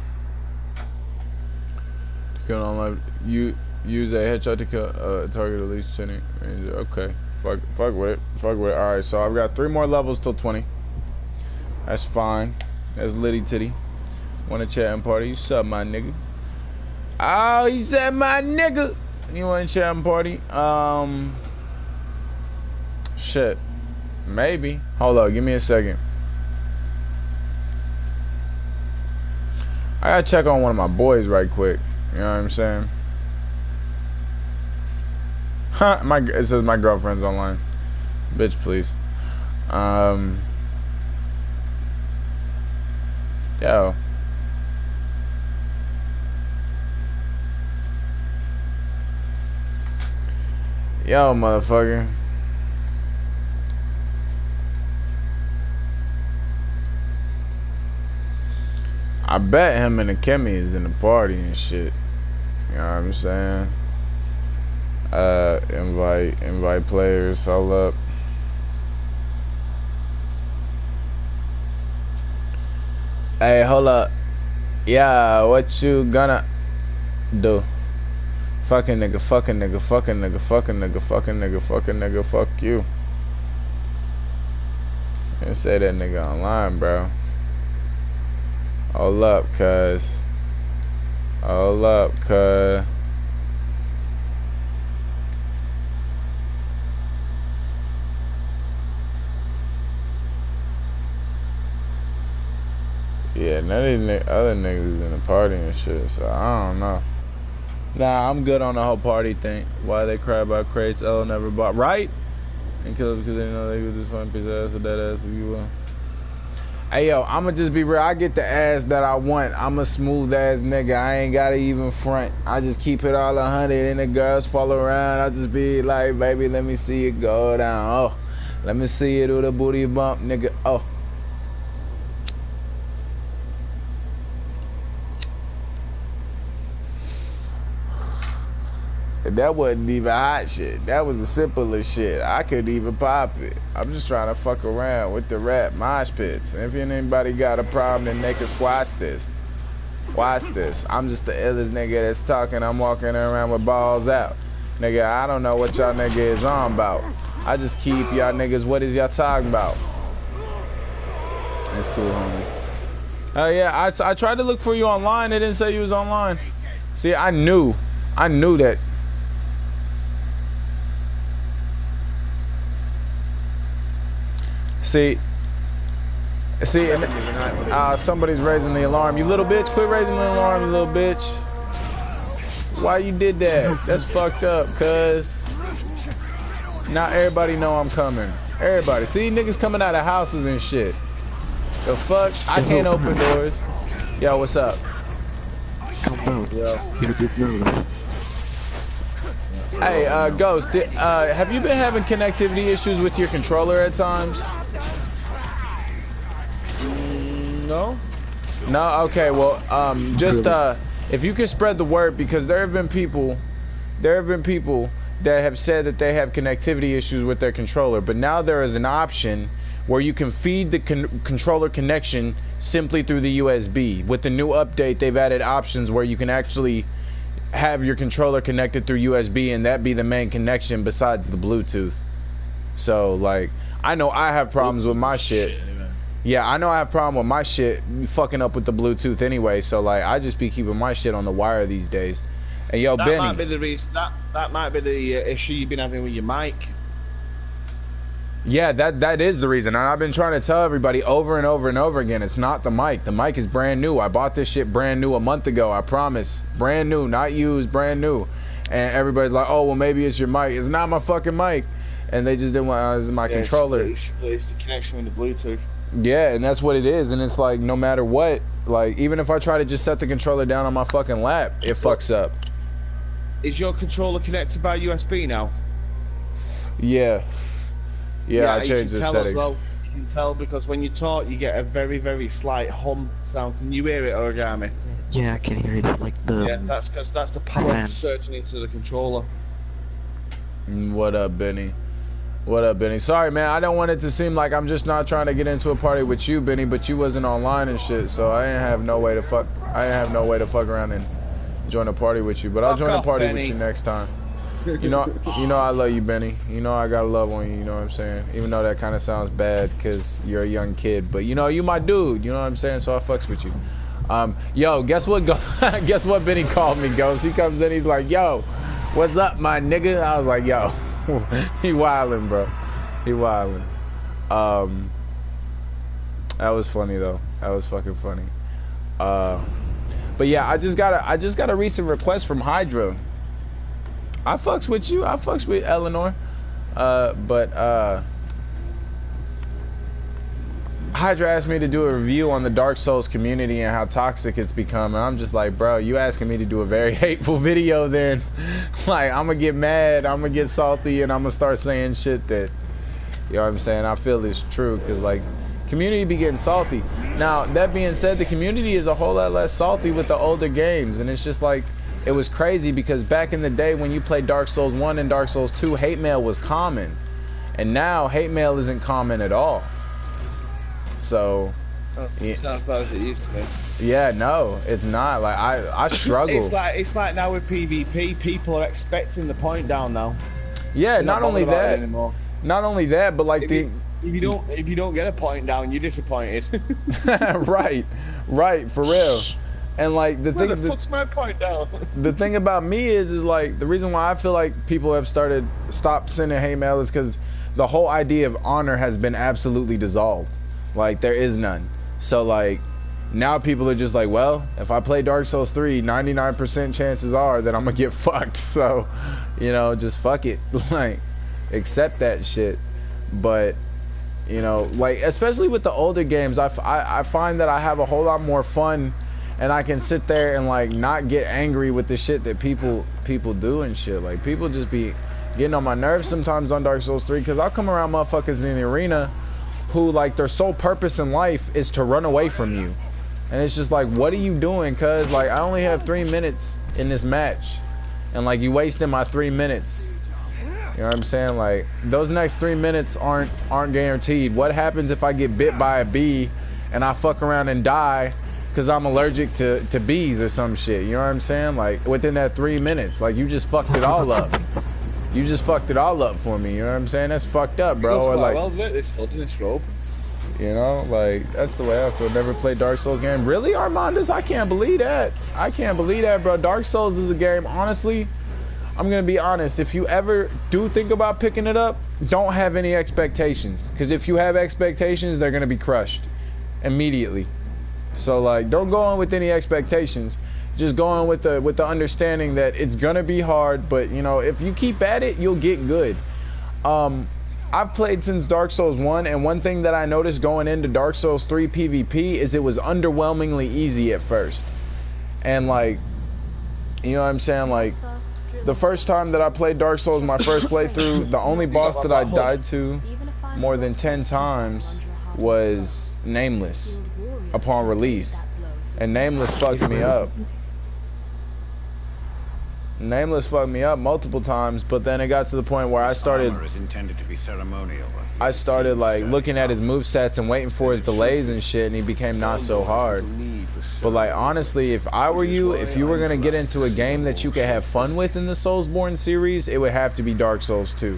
You use a headshot to kill target at least 20 range. Okay. Fuck with it. Fuck with it. Alright, so I've got 3 more levels till 20. That's fine. That's litty titty. Want to chat and party? You sup, my nigga? Oh, he said my nigga. You want to chat and party? Shit. Maybe. Hold up. Give me a second. I gotta check on one of my boys right quick. You know what I'm saying? Huh, it says my girlfriend's online. Bitch, please. Yo. Yo, motherfucker. I bet him and the Kimmy is in the party and shit. You know what I'm saying? Invite players, hold up. Hey, hold up. Yeah, what you gonna do? Fucking nigga, fucking nigga, fucking nigga, fucking nigga, fucking nigga, fucking nigga, fuck you. Didn't say that nigga online, bro. Hold up, cuz. Hold up, cuz. Yeah, none of these other niggas in the party and shit, so I don't know. Nah, I'm good on the whole party thing. Why they cry about crates? Oh, never bought. Right? And kill them because they know they was just fun piece of ass or that ass if you will. Hey, yo, I'ma just be real. I get the ass that I want. I'm a smooth ass nigga. I ain't gotta even front. I just keep it all 100 and the girls follow around. I just be like, baby, let me see it go down. Oh, let me see it with a booty bump, nigga. Oh. That wasn't even hot shit. That was the simplest shit. I couldn't even pop it. I'm just trying to fuck around with the rap mosh pits. If anybody got a problem, then they can squash this. Watch this. I'm just the illest nigga that's talking. I'm walking around with balls out. Nigga, I don't know what y'all nigga is on about. I just keep y'all niggas, what is y'all talking about? That's cool, homie. Oh yeah, I tried to look for you online. They didn't say you was online. See, I knew that. See, somebody's raising the alarm. You little bitch, quit raising the alarm, you little bitch. Why you did that? That's fucked up, cuz. Now everybody know I'm coming. Everybody. See, niggas coming out of houses and shit. The fuck? I can't open doors. Yo, what's up? Yo. Hey, Ghost, have you been having connectivity issues with your controller at times? No? No? Okay, well, just, if you could spread the word, because there have been people that have said that they have connectivity issues with their controller, but now there is an option where you can feed the controller connection simply through the USB. With the new update, they've added options where you can actually have your controller connected through USB and that be the main connection besides the Bluetooth. So, like, I know I have problems with my shit. Yeah, I know I have a problem with my shit fucking up with the Bluetooth anyway, so like I just be keeping my shit on the wire these days. And yo, That Benny. might be the reason. That might be the issue you've been having with your mic. Yeah, that is the reason. And I've been trying to tell everybody over and over and over again, it's not the mic. The mic is brand new. I bought this shit brand new a month ago. I promise. Brand new, not used, brand new. And everybody's like, oh, well, maybe it's your mic. It's not my fucking mic. And they just didn't want it's my controller. It's the connection with the Bluetooth. Yeah, and that's what it is. And it's like, no matter what, like, even if I try to just set the controller down on my fucking lap, it fucks up. Is your controller connected by USB now? Yeah. Yeah, I changed the settings. Well, you can tell because when you talk, you get a very, very slight hum sound. Can you hear it, Origami? Yeah, I can hear it. It's like the... Yeah, that's because that's the power surging into the controller. What up, Benny? What up, Benny? Sorry, man. I don't want it to seem like I'm just not trying to get into a party with you, Benny, but you wasn't online and shit, so I didn't have no way to fuck. I didn't have no way to fuck around and join a party with you. But I'll join a party with you next time. You know I love you, Benny. You know I got love on you. You know what I'm saying? Even though that kind of sounds bad because you're a young kid, but you know you my dude. You know what I'm saying? So I fucks with you. Yo, guess what? Guess what? Benny called me. Goes. He comes in. He's like, yo, what's up, my nigga? I was like, yo, he wildin', bro. He wildin'. That was funny though. That was fucking funny. But yeah, I just got a recent request from Hydra. I fucks with you. I fucks with Eleanor. But Hydra asked me to do a review on the Dark Souls community and how toxic it's become. And I'm just like, bro, you asking me to do a very hateful video then. Like, I'm going to get mad. I'm going to get salty. And I'm going to start saying shit that, you know what I'm saying, I feel is true. Because, like, community be getting salty. Now, that being said, the community is a whole lot less salty with the older games. And it's just like, it was crazy because back in the day when you played Dark Souls 1 and Dark Souls 2, hate mail was common. And now hate mail isn't common at all. So it's not as bad as it used to be. Yeah, no, it's not. Like I struggle. it's like now with PvP, people are expecting the point down now. Yeah, not only that, not only that, but like if you don't get a point down, you're disappointed. right, for real. And like the thing, the fuck's my point down? The thing about me is like the reason why I feel like people have stopped sending hate mail is because the whole idea of honor has been absolutely dissolved. Like there is none. So like now people are just like, well, if I play Dark Souls 3, 99% chances are that I'm gonna get fucked. So, you know, just fuck it. Like accept that shit. But you know, like especially with the older games, I find that I have a whole lot more fun. And I can sit there and like not get angry with the shit that people do and shit. Like people just be getting on my nerves sometimes on Dark Souls 3 because I'll come around motherfuckers in the arena who like their sole purpose in life is to run away from you. And it's just like, what are you doing? Cause like I only have 3 minutes in this match. And like you wasting my 3 minutes. You know what I'm saying? Like those next 3 minutes aren't guaranteed. What happens if I get bit by a bee and I fuck around and die? Because I'm allergic to bees or some shit. You know what I'm saying? Like, within that 3 minutes. Like, you just fucked it all up. You just fucked it all up for me. You know what I'm saying? That's fucked up, bro. Or like, well, this rope. You know? Like, that's the way I feel. Never played Dark Souls game. Really, Armandus? I can't believe that. I can't believe that, bro. Dark Souls is a game, honestly, I'm going to be honest. If you ever do think about picking it up, don't have any expectations. Because if you have expectations, they're going to be crushed immediately. So like, don't go on with any expectations. Just go on with the understanding that it's gonna be hard, but you know, if you keep at it, you'll get good. I've played since Dark Souls 1, and one thing that I noticed going into Dark Souls 3 PvP is it was underwhelmingly easy at first. And like, you know what I'm saying? Like, the first time that I played Dark Souls, my first playthrough, the only boss that I died to more than 10 times was Nameless. Upon release, and Nameless fucked me up. Nameless fucked me up multiple times, but then it got to the point where I started like looking at his movesets and waiting for his delays and shit, and he became not so hard. But like honestly, if I were you, if you were gonna get into a game that you could have fun with in the Soulsborne series, it would have to be Dark Souls 2.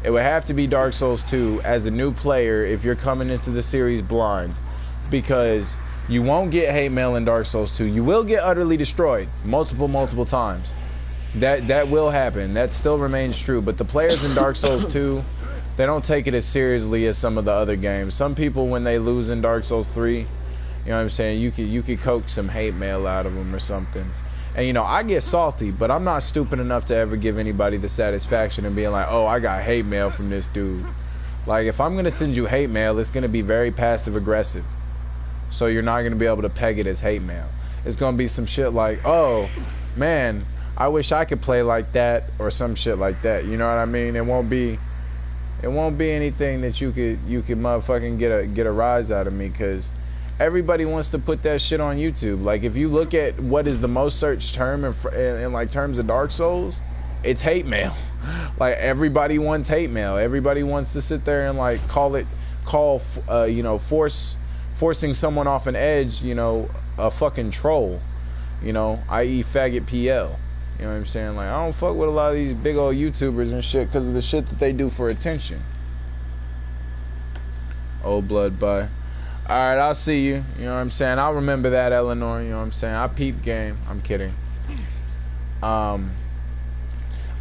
it would have to be Dark Souls 2 as a new player if you're coming into the series blind, because you won't get hate mail in Dark Souls 2. You will get utterly destroyed multiple times. That will happen. That still remains true. But the players in Dark Souls 2, they don't take it as seriously as some of the other games. Some people, when they lose in Dark Souls 3, you know what I'm saying, you could coax some hate mail out of them or something. And you know, I get salty, but I'm not stupid enough to ever give anybody the satisfaction of being like, oh, I got hate mail from this dude. Like, if I'm gonna send you hate mail, it's gonna be very passive aggressive. So you're not gonna be able to peg it as hate mail. It's gonna be some shit like, oh man, I wish I could play like that, or some shit like that. You know what I mean? It won't be anything that you could motherfucking get a rise out of me, because everybody wants to put that shit on YouTube. Like, if you look at what is the most searched term in like terms of Dark Souls, it's hate mail. Like, everybody wants hate mail. Everybody wants to sit there and like you know, forcing someone off an edge, you know, a fucking troll, you know, i.e. faggot PL. You know what I'm saying? Like, I don't fuck with a lot of these big old YouTubers and shit because of the shit that they do for attention. Old blood, bye. Alright, I'll see you. You know what I'm saying? I'll remember that, Eleanor. You know what I'm saying? I peep game. I'm kidding. But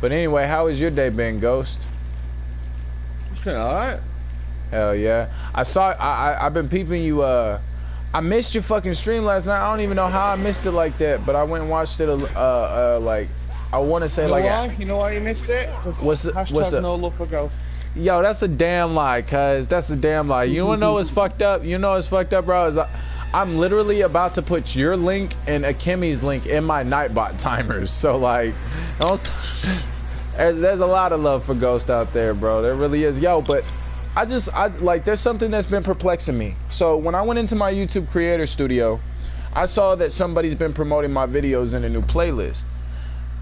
anyway, how has your day been, Ghost? It's been alright. Hell yeah. I've been peeping you. I missed your fucking stream last night. I don't even know how I missed it like that, but I went and watched it like, I want to say, you know like, why? You know why you missed it? What's no love for Ghost. Yo, that's a damn lie, cuz. That's a damn lie. You wanna know what's fucked up? You know what's fucked up, bro? Is I'm literally about to put your link and Akemi's link in my Nightbot timers. So, like, there's a lot of love for Ghost out there, bro. There really is. Yo, but I like, there's something that's been perplexing me. So, when I went into my YouTube creator studio, I saw that somebody's been promoting my videos in a new playlist.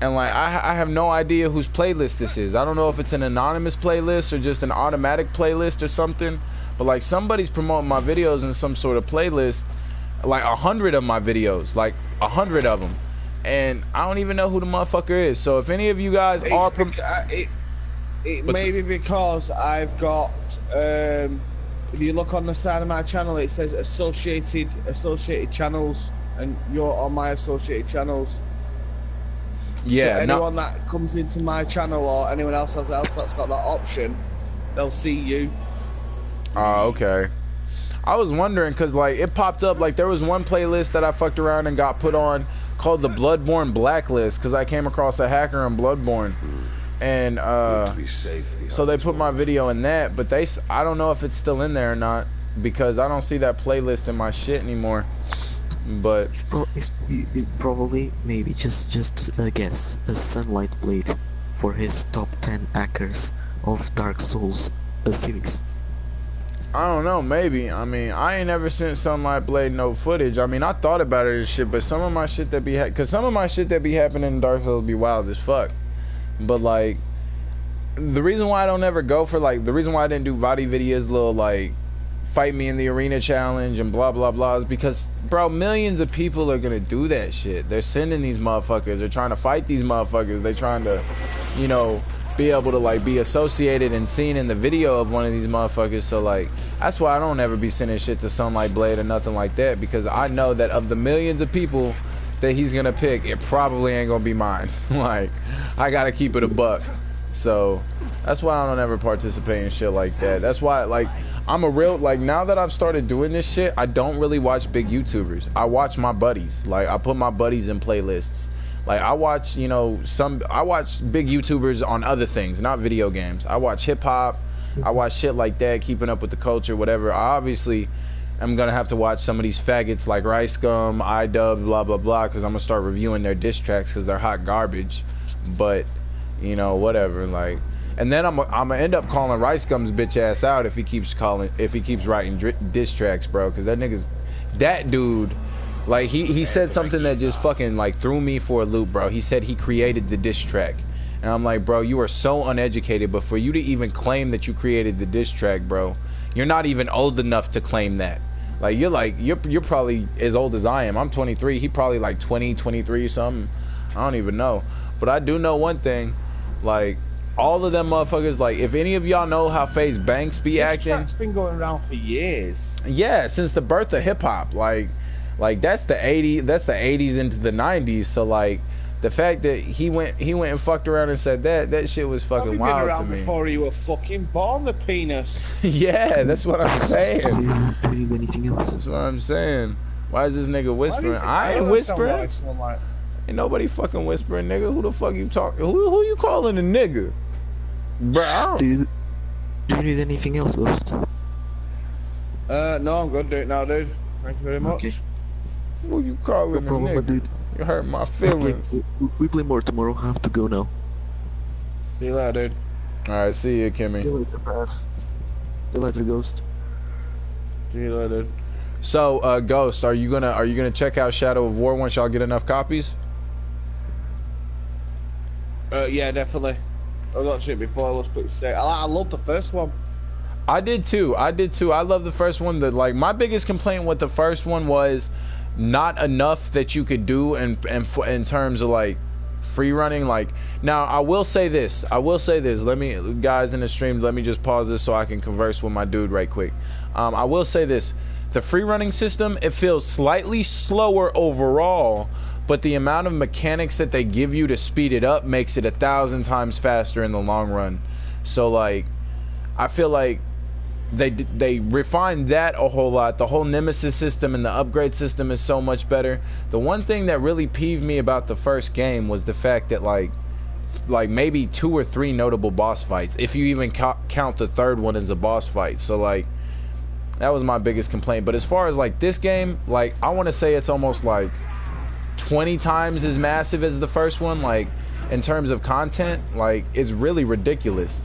And like, I have no idea whose playlist this is. I don't know if it's an anonymous playlist or just an automatic playlist or something. But like, somebody's promoting my videos in some sort of playlist. Like 100 of my videos. Like 100 of them. And I don't even know who the motherfucker is. So if any of you guys are... It may be because I've got... if you look on the side of my channel, it says associated channels. And you're on my associated channels. Yeah, so anyone that comes into my channel or anyone else that's got that option, they'll see you. Oh, okay. I was wondering because like it popped up, like there was one playlist that I fucked around and got put on called the Bloodborne Blacklist because I came across a hacker on Bloodborne, and so they put my video in that, but I don't know if it's still in there or not because I don't see that playlist in my shit anymore. But it's probably maybe just a guess, a Sunlight Blade for his top 10 hackers of Dark Souls series. I don't know, maybe. I mean, I ain't never sent Sunlight Blade no footage. I mean, I thought about it and shit, but some of my shit that be cause some of my shit that be happening in Dark Souls be wild as fuck. But like, the reason why I don't ever go for like, the reason why I didn't do Vadi videos, little like fight me in the arena challenge and blah blah blah, is because, bro, millions of people are gonna do that shit. They're sending these motherfuckers, they're trying to fight these motherfuckers, they're trying to, you know, be able to like be associated and seen in the video of one of these motherfuckers. So like, that's why I don't ever be sending shit to Sunlight Blade or nothing like that, because I know that of the millions of people that he's gonna pick, it probably ain't gonna be mine. Like, I gotta keep it a buck. So that's why I don't ever participate in shit like that. That's why, like, I'm a real, like, now that I've started doing this shit, I don't really watch big YouTubers. I watch my buddies. Like, I put my buddies in playlists. Like, I watch, you know, I watch big YouTubers on other things, not video games. I watch hip-hop. I watch shit like that, keeping up with the culture, whatever. I obviously am going to have to watch some of these faggots like Rice Gum, iDub, blah, blah, blah, because I'm going to start reviewing their diss tracks because they're hot garbage. But, you know, whatever, like... And then I'm gonna end up calling Rice Gum's bitch ass out if he keeps writing diss tracks, bro. Because that dude, like he said something that just fucking like threw me for a loop, bro. He said he created the diss track, and I'm like, bro, you are so uneducated. But for you to even claim that you created the diss track, bro, you're not even old enough to claim that. Like you're probably as old as I am. I'm 23. He probably like 20, 23 something. I don't even know. But I do know one thing, like, all of them motherfuckers, like, if any of y'all know how FaZe Banks be This acting, track's been going around for years. yeah, since the birth of hip hop, like that's the 80s into the 90s. So like the fact that he went and fucked around and said that shit was fucking wild been around to me. Before you were fucking born, the penis. Yeah, that's what I'm saying. Do you need anything else? That's what I'm saying. Why is this nigga whispering? I ain't don't sound whispering. like someone like- Ain't nobody fucking whispering, nigga. Who the fuck you talking? Who you calling a nigga? Bro, Do you need anything else, Ghost? No, I'm good. Do it now, dude. Thank you very much. Okay. who you calling No a problem, my nigga? dude. You hurt my We play, feelings. we play more tomorrow. I have to go now. See you later, dude. All right, see you, See you Kimmy. later, Pass. See you later, Ghost. See you later, dude. So, Ghost, are you gonna check out Shadow of War once y'all get enough copies? Yeah, definitely. I watched it before. It was pretty sick. I love the first one. I did too. I love the first one. That, like, my biggest complaint with the first one was not enough that you could do in terms of like free running. Like, now I will say this. Let me, guys in the stream, let me just pause this so I can converse with my dude right quick. I will say this. The free running system, it feels slightly slower overall, but the amount of mechanics that they give you to speed it up makes it 1,000 times faster in the long run. So like, I feel like they refined that a whole lot. The whole Nemesis system and the upgrade system is so much better. The one thing that really peeved me about the first game was the fact that like maybe 2 or 3 notable boss fights, if you even count the third one as a boss fight. So like, that was my biggest complaint. But as far as like this game, like, I want to say it's almost like 20 times as massive as the first one. Like, in terms of content, like, it's really ridiculous.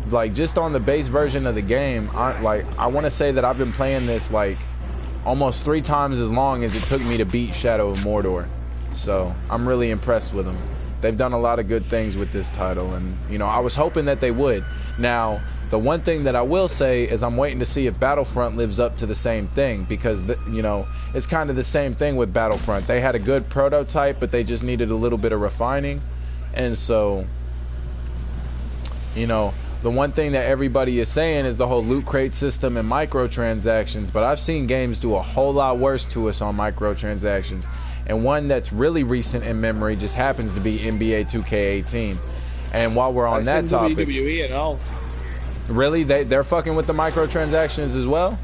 Like, just on the base version of the game, I want to say that I've been playing this like almost 3 times as long as it took me to beat Shadow of Mordor. So I'm really impressed with them. They've done a lot of good things with this title, and you know, I was hoping that they would. Now, the one thing that I will say is I'm waiting to see if Battlefront lives up to the same thing, because you know, it's kind of the same thing with Battlefront. They had a good prototype, but they just needed a little bit of refining. And so, you know, the one thing that everybody is saying is the whole loot crate system and microtransactions, but I've seen games do a whole lot worse to us on microtransactions. And one that's really recent in memory just happens to be NBA 2K18. And while we're on that topic, WWE and all. Really, they're fucking with the microtransactions as well?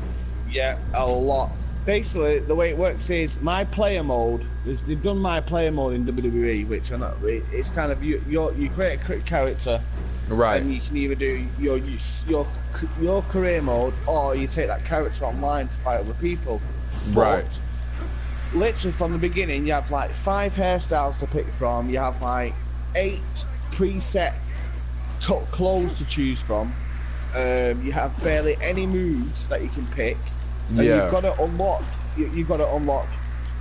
Yeah, a lot. Basically, the way it works is my player mode. They've done my player mode in WWE, which I'm not. It's kind of you create a character, right? And you can either do your career mode, or you take that character online to fight other people. Right. But literally from the beginning, you have like 5 hairstyles to pick from. You have like 8 preset clothes to choose from. You have barely any moves that you can pick. And Yeah. you've got to unlock. You've got to unlock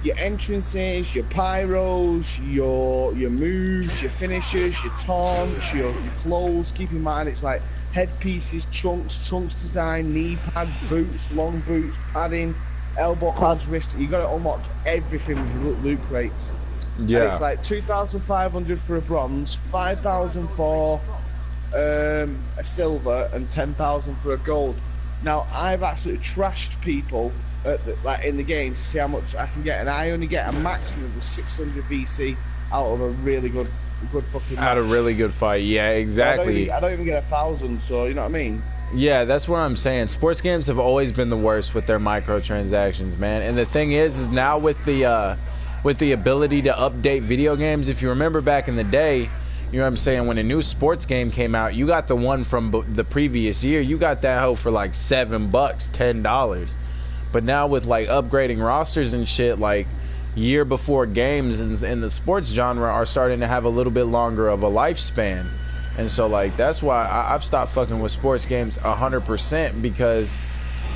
your entrances, your pyros, your moves, your finishes, your taunts, your clothes. Keep in mind, it's like headpieces, trunks design, knee pads, boots, long boots, padding, elbow pads, wrist. You got to unlock everything with loot crates. Yeah. And it's like 2,500 for a bronze, 5,000 for a silver, and 10,000 for a gold. Now, I've absolutely trashed people like in the game to see how much I can get, and I only get a maximum of 600 VC out of a really good fucking match. Out of a really good fight, yeah, exactly. I don't even get 1,000, so you know what I mean? Yeah, that's what I'm saying. Sports games have always been the worst with their microtransactions, man. And the thing is now with the ability to update video games, if you remember back in the day, you know what I'm saying, when a new sports game came out, you got the one from the previous year, you got that hoe for like $7, $10. But now with like upgrading rosters and shit, like year before games in the sports genre are starting to have a little bit longer of a lifespan. And so like that's why I've stopped fucking with sports games 100%, because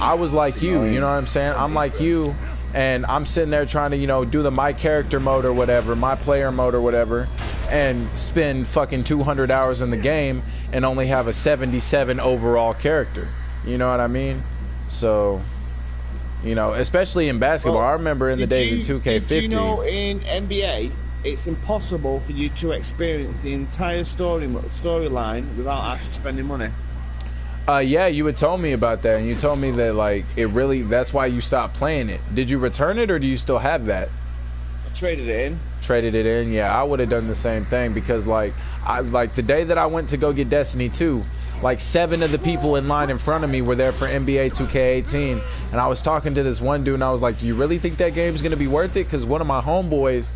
I was like you know what I'm saying? I'm like you, and I'm sitting there trying to, you know, do the my character mode or whatever, my player mode or whatever, and spend fucking 200 hours in the game and only have a 77 overall character. You know what I mean? So, you know, especially in basketball. I remember in the days of 2K15. Did you know in NBA, it's impossible for you to experience the entire storyline without actually spending money. Yeah, you had told me about that, and you told me that like that's why you stopped playing it. Did you return it, or do you still have that? I traded it in. Traded it in. Yeah, I would have done the same thing, because like the day that I went to go get Destiny 2, like 7 of the people in line in front of me were there for NBA 2K18, and I was talking to this one dude, and I was like, do you really think that game's gonna be worth it? Because one of my homeboys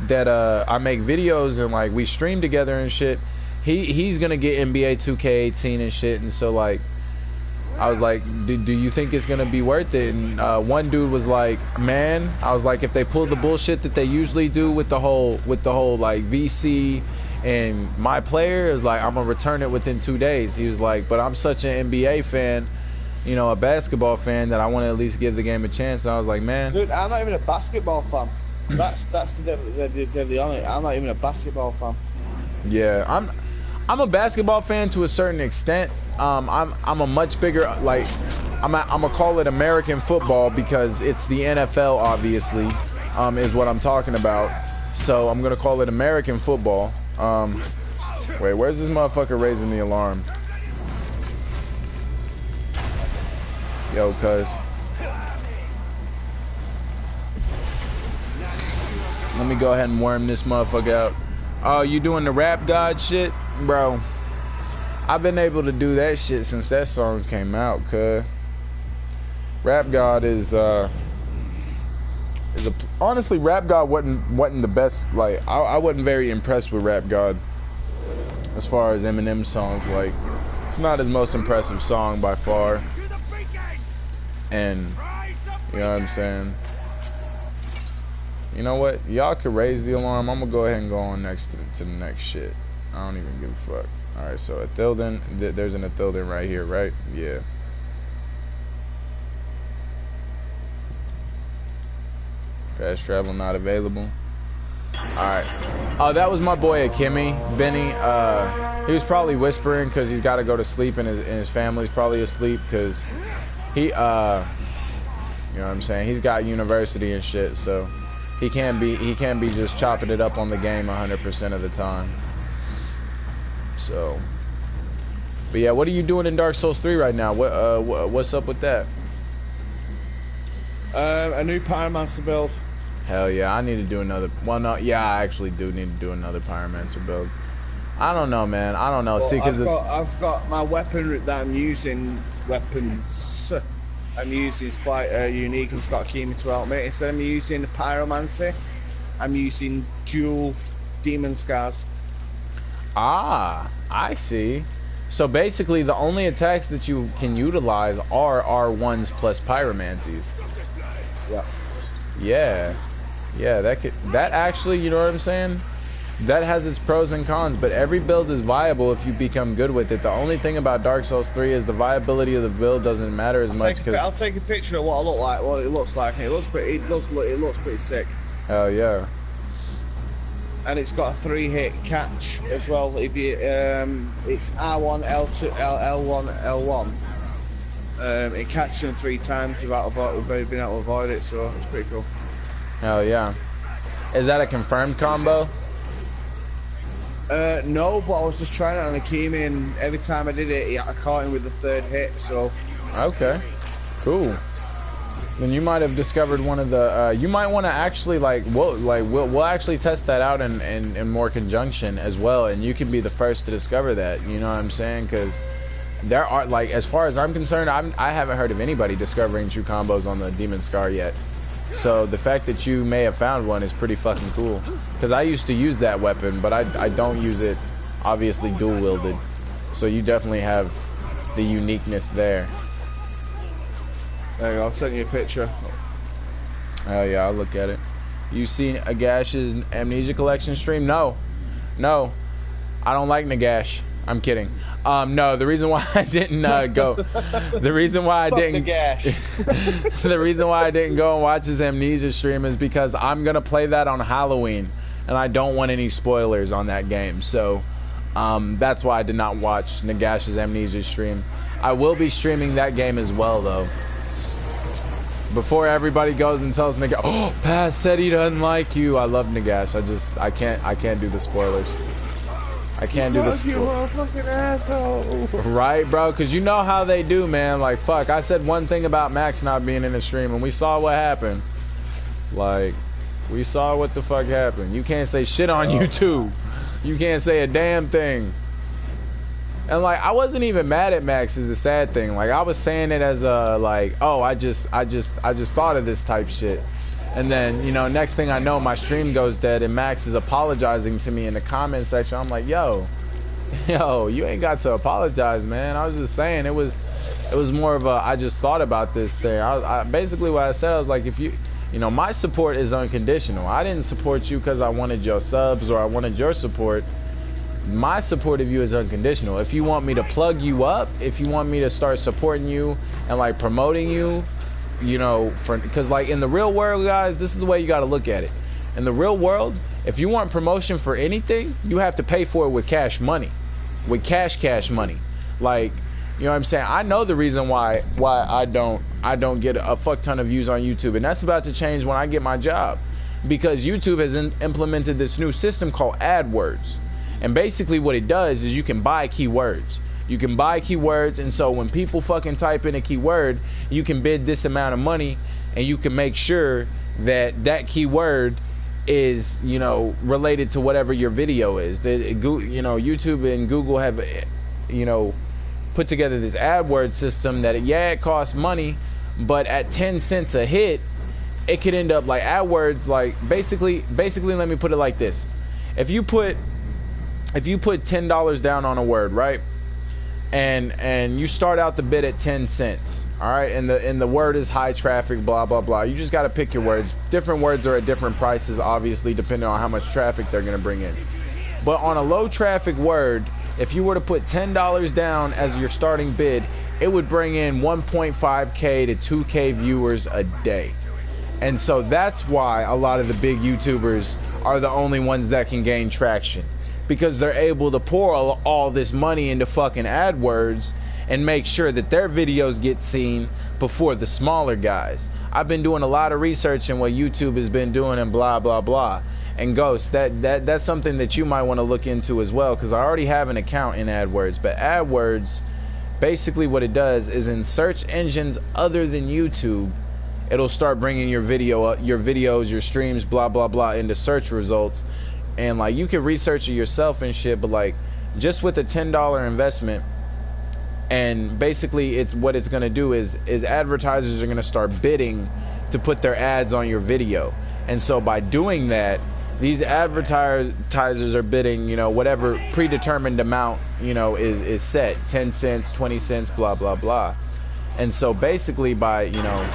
that I make videos and like we stream together and shit, he's gonna get NBA 2K18 and shit, and so like I was like, do you think it's gonna be worth it? And one dude was like, man, I was like, if they pull the bullshit that they usually do with the whole like VC and my player, is like, I'm gonna return it within 2 days. He was like, but I'm such an NBA fan, you know, a basketball fan, that I want to at least give the game a chance. And I was like, man, dude, I'm not even a basketball fan. That's the deadly on it. I'm not even a basketball fan. Yeah, I'm a basketball fan to a certain extent. I'm a much bigger, like, I'm gonna call it American football, because it's the NFL, obviously, is what I'm talking about. So I'm gonna call it American football. Wait, where's this motherfucker raising the alarm? Yo, cuz. Let me go ahead and worm this motherfucker out. Oh, you doing the rap god shit? Bro, I've been able to do that shit since that song came out, cuz. Rap God honestly, Rap God wasn't the best. Like, I wasn't very impressed with Rap God as far as Eminem songs. Like, it's not his most impressive song by far. And you know what I'm saying? You know what? Y'all could raise the alarm. I'm gonna go ahead and go on next to the next shit. I don't even give a fuck. Alright, so Athildon, there's an Athildon right here, right? Yeah. Fast travel not available. Alright. Oh, that was my boy Akemi, Benny. He was probably whispering because he's got to go to sleep, and his family's probably asleep because he, you know what I'm saying? He's got university and shit, so he can't be just chopping it up on the game 100% of the time. So, but yeah, what are you doing in Dark Souls 3 right now? What's up with that? A new Pyromancer build. Hell yeah, I need to do another. Well, no, yeah, I actually do need to do another Pyromancer build. I don't know, man. I don't know. Well, see, because I've got my weapon that I'm using. I'm using is quite unique, and it's got a Kimi to help me. Instead of me using the Pyromancy, I'm using dual Demon Scars. Ah, I see. So basically, the only attacks that you can utilize are R1s plus Pyromancies. Yeah. Yeah. Yeah, that actually, you know what I'm saying? That has its pros and cons, but every build is viable if you become good with it. The only thing about Dark Souls 3 is the viability of the build doesn't matter as much. I'll take a picture of what I look like, what it looks like. It looks pretty sick. Hell yeah. And it's got a 3-hit catch as well. If you it's R1, L2, L1, L1. It catches them 3 times without being able to avoid it, so it's pretty cool. Hell yeah. Is that a confirmed combo? No, but I was just trying it on Akemi, and every time I did it, I caught him with the 3rd hit, so... Okay. Cool. Then you might have discovered one of the... you might want to actually, we'll actually test that out in more conjunction as well, and you can be the first to discover that, you know what I'm saying? Because there are, like, as far as I'm concerned, I haven't heard of anybody discovering true combos on the Demon Scar yet. So the fact that you may have found one is pretty fucking cool. Because I used to use that weapon, but I don't use it, obviously, dual-wielded. So you definitely have the uniqueness there. There you go, I'll send you a picture. Oh yeah, I'll look at it. You seen Nagash's Amnesia Collection stream? No. No. I don't like Nagash. I'm kidding. No, the reason why I didn't go, the reason why I didn't, the reason why I didn't go and watch his Amnesia stream is because I'm gonna play that on Halloween, and I don't want any spoilers on that game. So, that's why I did not watch Nagash's Amnesia stream. I will be streaming that game as well, though. before everybody goes and tells Nagash, oh, Pass said he doesn't like you. I love Nagash. I can't do the spoilers. I can't do this. You motherfucking asshole. Right, bro? Because you know how they do, man. Like, fuck. I said one thing about Max not being in the stream, and we saw what happened. Like, we saw what the fuck happened. You can't say shit on YouTube. You can't say a damn thing. And like, I wasn't even mad at Max. Is the sad thing. Like, I was saying it as a like, oh, I just thought of this type shit. And then, you know, next thing I know, my stream goes dead and Max is apologizing to me in the comment section. I'm like, yo, you ain't got to apologize, man. I was just saying it was more of a, I just thought about this thing. I basically what I said, I was like, if you know, my support is unconditional. I didn't support you because I wanted your subs or I wanted your support. My support of you is unconditional. If you want me to plug you up, if you want me to start supporting you and like promoting you, you know, because like in the real world, guys, this is the way you got to look at it. In the real world, if you want promotion for anything, you have to pay for it with cash money, with cash money. Like, you know what I'm saying? I know the reason why I don't get a fuck ton of views on YouTube, and that's about to change when I get my job, because YouTube has implemented this new system called AdWords, and basically what it does is you can buy keywords. You can buy keywords, and so when people fucking type in a keyword, you can bid this amount of money, and you can make sure that that keyword is, you know, related to whatever your video is. You know, YouTube and Google have, you know, put together this AdWords system that, yeah, it costs money, but at 10 cents a hit, it could end up like AdWords, like basically let me put it like this. If you put $10 down on a word, right? And you start out the bid at 10 cents, all right, and the word is high traffic, blah blah blah. You just got to pick your words. Different words are at different prices, obviously, depending on how much traffic they're going to bring in. But on a low traffic word, if you were to put $10 down as your starting bid, it would bring in 1.5K to 2K viewers a day. And so that's why a lot of the big YouTubers are the only ones that can gain traction, because they're able to pour all this money into fucking AdWords and make sure that their videos get seen before the smaller guys. I've been doing a lot of research in what YouTube has been doing and blah blah blah. And Ghost, that's something that you might want to look into as well, because I already have an account in AdWords. But AdWords, basically what it does is in search engines other than YouTube, it'll start bringing your video up, your videos, your streams, blah blah blah, into search results. And like, you can research it yourself and shit, but like, just with a $10 investment, and basically what it's gonna do is advertisers are gonna start bidding to put their ads on your video. And so by doing that, these advertisers are bidding, you know, whatever predetermined amount, you know, is set, 10 cents, 20 cents, blah blah blah. And so basically by, you know,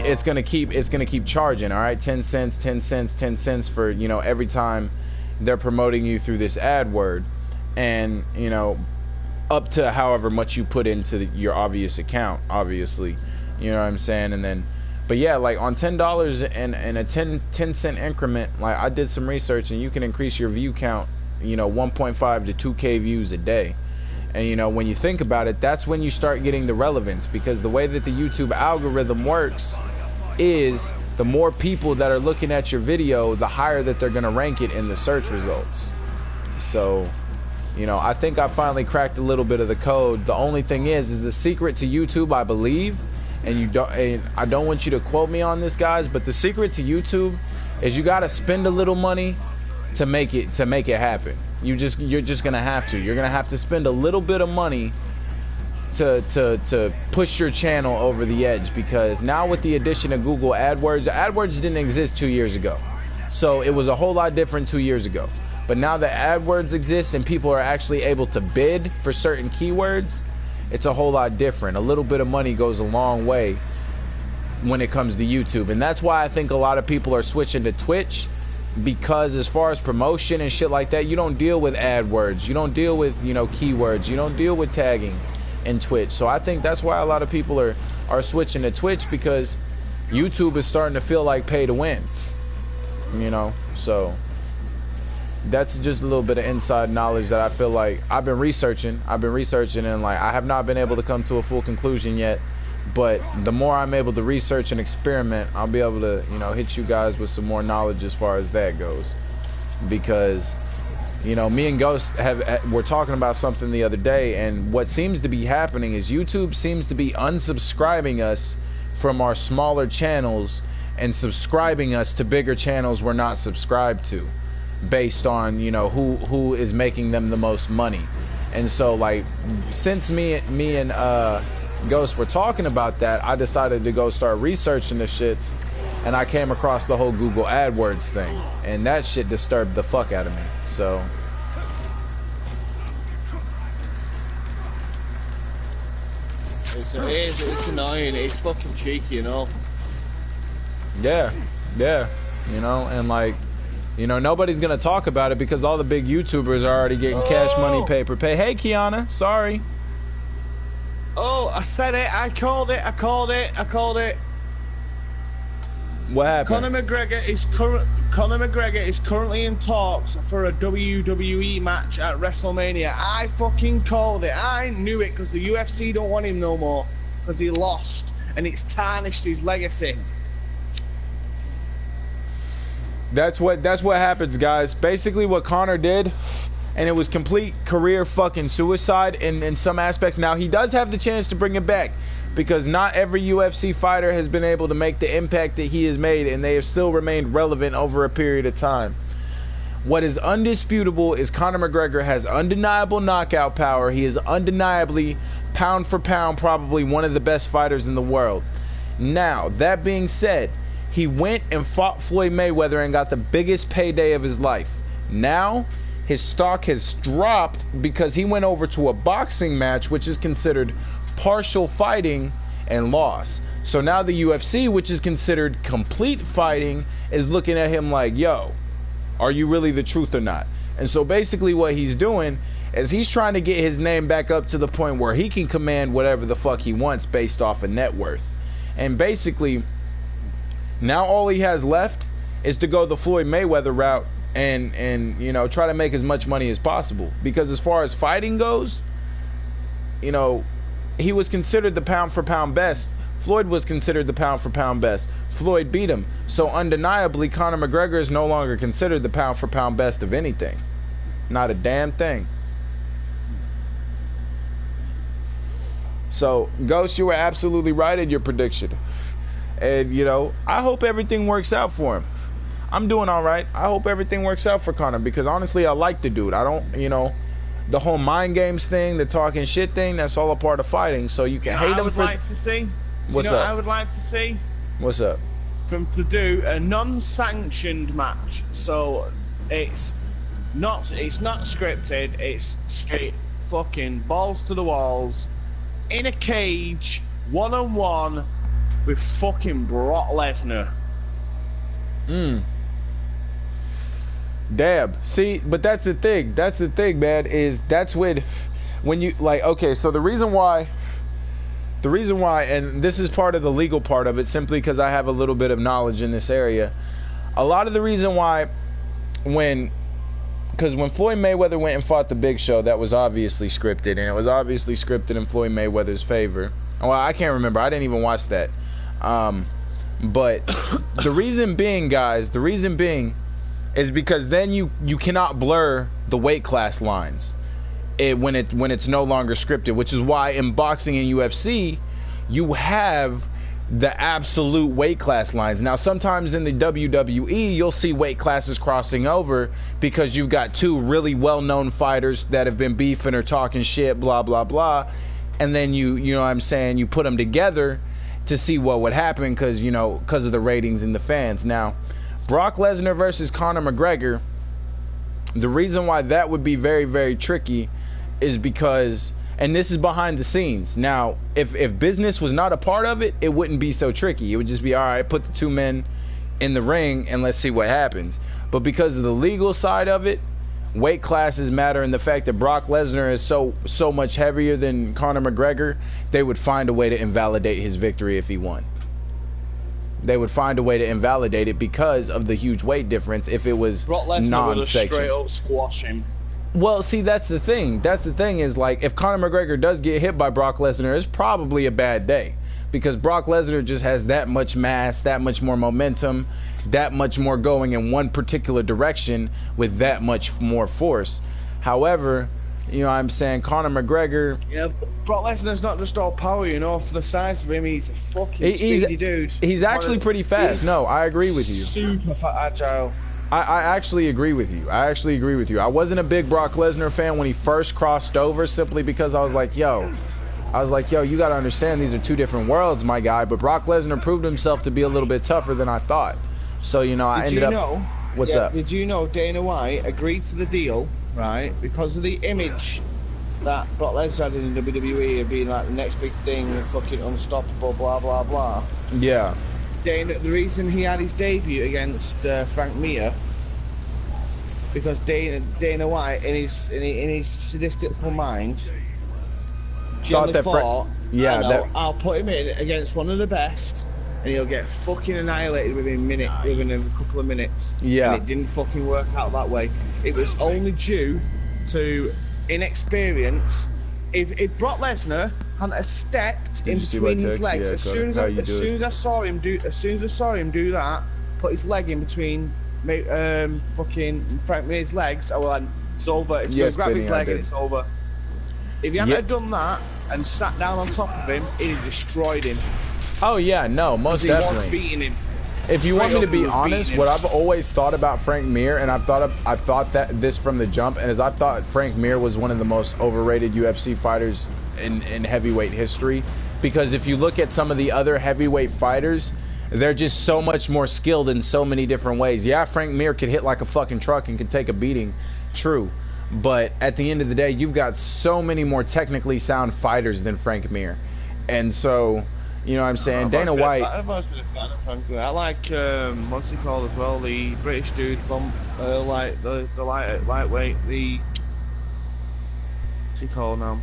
it's gonna keep charging, all right, 10 cents, 10 cents, 10 cents for, you know, every time they're promoting you through this ad word. And, you know, up to however much you put into your obvious account, obviously, you know what I'm saying. And then, but yeah, like on $10 and a 10 cent increment, like I did some research, and you can increase your view count, you know, 1.5 to 2K views a day. And you know, when you think about it, that's when you start getting the relevance, because the way that the YouTube algorithm works is the more people that are looking at your video, the higher that they're going to rank it in the search results. So, you know, I think I finally cracked a little bit of the code. The only thing is the secret to YouTube, I believe, and I don't want you to quote me on this, guys, but the secret to YouTube is you got to spend a little money to make it happen. You're just gonna have to. You're gonna have to spend a little bit of money to push your channel over the edge, because now with the addition of Google AdWords didn't exist 2 years ago, so it was a whole lot different 2 years ago. But now that AdWords exists and people are actually able to bid for certain keywords, it's a whole lot different. A little bit of money goes a long way when it comes to YouTube, and that's why I think a lot of people are switching to Twitch. Because as far as promotion and shit like that, you don't deal with AdWords, you don't deal with, you know, keywords, you don't deal with tagging in Twitch. So I think that's why a lot of people are switching to Twitch, because YouTube is starting to feel like pay to win, you know. So that's just a little bit of inside knowledge that I feel like I've been researching, and like I have not been able to come to a full conclusion yet, But the more I'm able to research and experiment, I'll be able to, you know, hit you guys with some more knowledge as far as that goes. Because, you know, me and Ghost were talking about something the other day, and what seems to be happening is YouTube seems to be unsubscribing us from our smaller channels and subscribing us to bigger channels we're not subscribed to, based on, you know, who is making them the most money. And so, like, since me and Ghost were talking about that, I decided to go start researching the shits, and I came across the whole Google AdWords thing, and that shit disturbed the fuck out of me. So it's annoying. It's fucking cheeky, you know. yeah, you know, and like, you know, nobody's gonna talk about it because all the big YouTubers are already getting cash money, paper pay. Hey, Kiana, sorry. Oh, I said it. I called it. What happened? Conor McGregor is currently in talks for a WWE match at WrestleMania. I fucking called it. I knew it because the UFC don't want him no more because he lost and it's tarnished his legacy. That's what happens, guys. Basically what Conor did, and it was complete career fucking suicide in some aspects. Now, he does have the chance to bring it back, because not every UFC fighter has been able to make the impact that he has made, and they have still remained relevant over a period of time. What is undisputable is Conor McGregor has undeniable knockout power. He is undeniably, pound for pound, probably one of the best fighters in the world. Now, that being said, he went and fought Floyd Mayweather and got the biggest payday of his life. Now, his stock has dropped because he went over to a boxing match, which is considered partial fighting, and lost. So now the UFC, which is considered complete fighting, is looking at him like, yo, are you really the truth or not? And so basically what he's doing is he's trying to get his name back up to the point where he can command whatever the fuck he wants based off of net worth. And basically, now all he has left is to go the Floyd Mayweather route and you know, try to make as much money as possible. Because as far as fighting goes, you know, he was considered the pound for pound best. Floyd was considered the pound for pound best. Floyd beat him. So undeniably, Conor McGregor is no longer considered the pound for pound best of anything. Not a damn thing. So, Ghost, you were absolutely right in your prediction. And, you know, I hope everything works out for him. I'm doing all right. I hope everything works out for Conor, because honestly, I like the dude. I don't, you know, the whole mind games thing, the talking shit thing, that's all a part of fighting. So you can hate him for... I would like to see. What's up? I would like to see. What's up? From to do a non-sanctioned match. So it's not scripted. It's straight fucking balls to the walls, in a cage, one-on-one with fucking Brock Lesnar. Dab. See, but that's the thing. That's the thing, man, is that's when you, like, okay, so the reason why, and this is part of the legal part of it, simply because I have a little bit of knowledge in this area. A lot of the reason why, because when Floyd Mayweather went and fought the Big Show, that was obviously scripted, and it was obviously scripted in Floyd Mayweather's favor. Well, I can't remember. I didn't even watch that. But the reason being, guys, is because then you cannot blur the weight class lines when it's no longer scripted, which is why in boxing and UFC you have the absolute weight class lines. Now sometimes in the WWE you'll see weight classes crossing over because you've got two really well-known fighters that have been beefing or talking shit, blah blah blah, and then you know what I'm saying, you put them together to see what would happen because of the ratings and the fans. Now Brock Lesnar versus Conor McGregor, the reason why that would be very, very tricky is because, and this is behind the scenes. Now, if business was not a part of it, it wouldn't be so tricky. It would just be, all right, put the two men in the ring and let's see what happens. But because of the legal side of it, weight classes matter, and the fact that Brock Lesnar is so much heavier than Conor McGregor, they would find a way to invalidate his victory if he won. They would find a way to invalidate it because of the huge weight difference if it was Brock Lesnar would have non-sanctioned. straight up squash him. Well, see, that's the thing. That's the thing is, like, if Conor McGregor does get hit by Brock Lesnar, it's probably a bad day. because Brock Lesnar just has that much mass, that much more momentum, that much more going in one particular direction with that much more force. However, you know what I'm saying, Conor McGregor... Yeah, Brock Lesnar's not just all power, you know, for the size of him, he's a fucking speedy dude. He's actually pretty fast. No, I agree with you. Super agile. I actually agree with you. I wasn't a big Brock Lesnar fan when he first crossed over, simply because I was like, yo, you gotta understand, these are two different worlds, my guy. But Brock Lesnar proved himself to be a little bit tougher than I thought. So, you know, I ended up... What's up? Did you know Dana White agreed to the deal, right, because of the image that Brock Lesnar had in WWE of being like the next big thing, fucking unstoppable, blah, blah, blah. Yeah. The reason he had his debut against Frank Mir, because Dana White, in his sadistic little mind, thought, I'll put him in against one of the best, and he'll get fucking annihilated within a couple of minutes. Yeah. And it didn't fucking work out that way. It was only due to inexperience. If Brock Lesnar hadn't stepped in between his legs, as soon as I saw him do that, put his leg in between fucking Frank Mir's legs, I went, it's over. It's going to grab his leg and it's over. If he hadn't done that and sat down on top of him, he'd have destroyed him. Oh yeah, no, most definitely. He was beating him. If you want me to be honest, what I've always thought about Frank Mir, and I've thought that this from the jump, and I thought Frank Mir was one of the most overrated UFC fighters in heavyweight history, because if you look at some of the other heavyweight fighters, they're just so much more skilled in so many different ways. Yeah, Frank Mir could hit like a fucking truck and could take a beating, true, but at the end of the day, you've got so many more technically sound fighters than Frank Mir, and so... You know what I'm saying? Dana White... I've always been a fan of Frank Mir. I like, what's he called as well? The British dude from, like, the lightweight, what's he called now?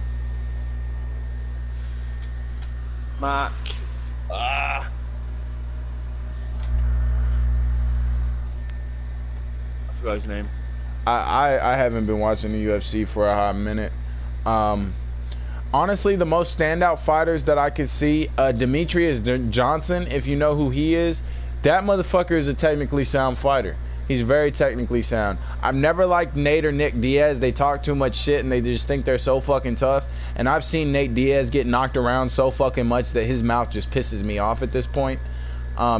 Mark... I forgot his name. I haven't been watching the UFC for a hot minute. Honestly, the most standout fighters that I could see, Demetrius Johnson, if you know who he is, that motherfucker is a technically sound fighter. He's very technically sound. I've never liked Nate or Nick Diaz. They talk too much shit and they just think they're so fucking tough. And I've seen Nate Diaz get knocked around so fucking much that his mouth just pisses me off at this point.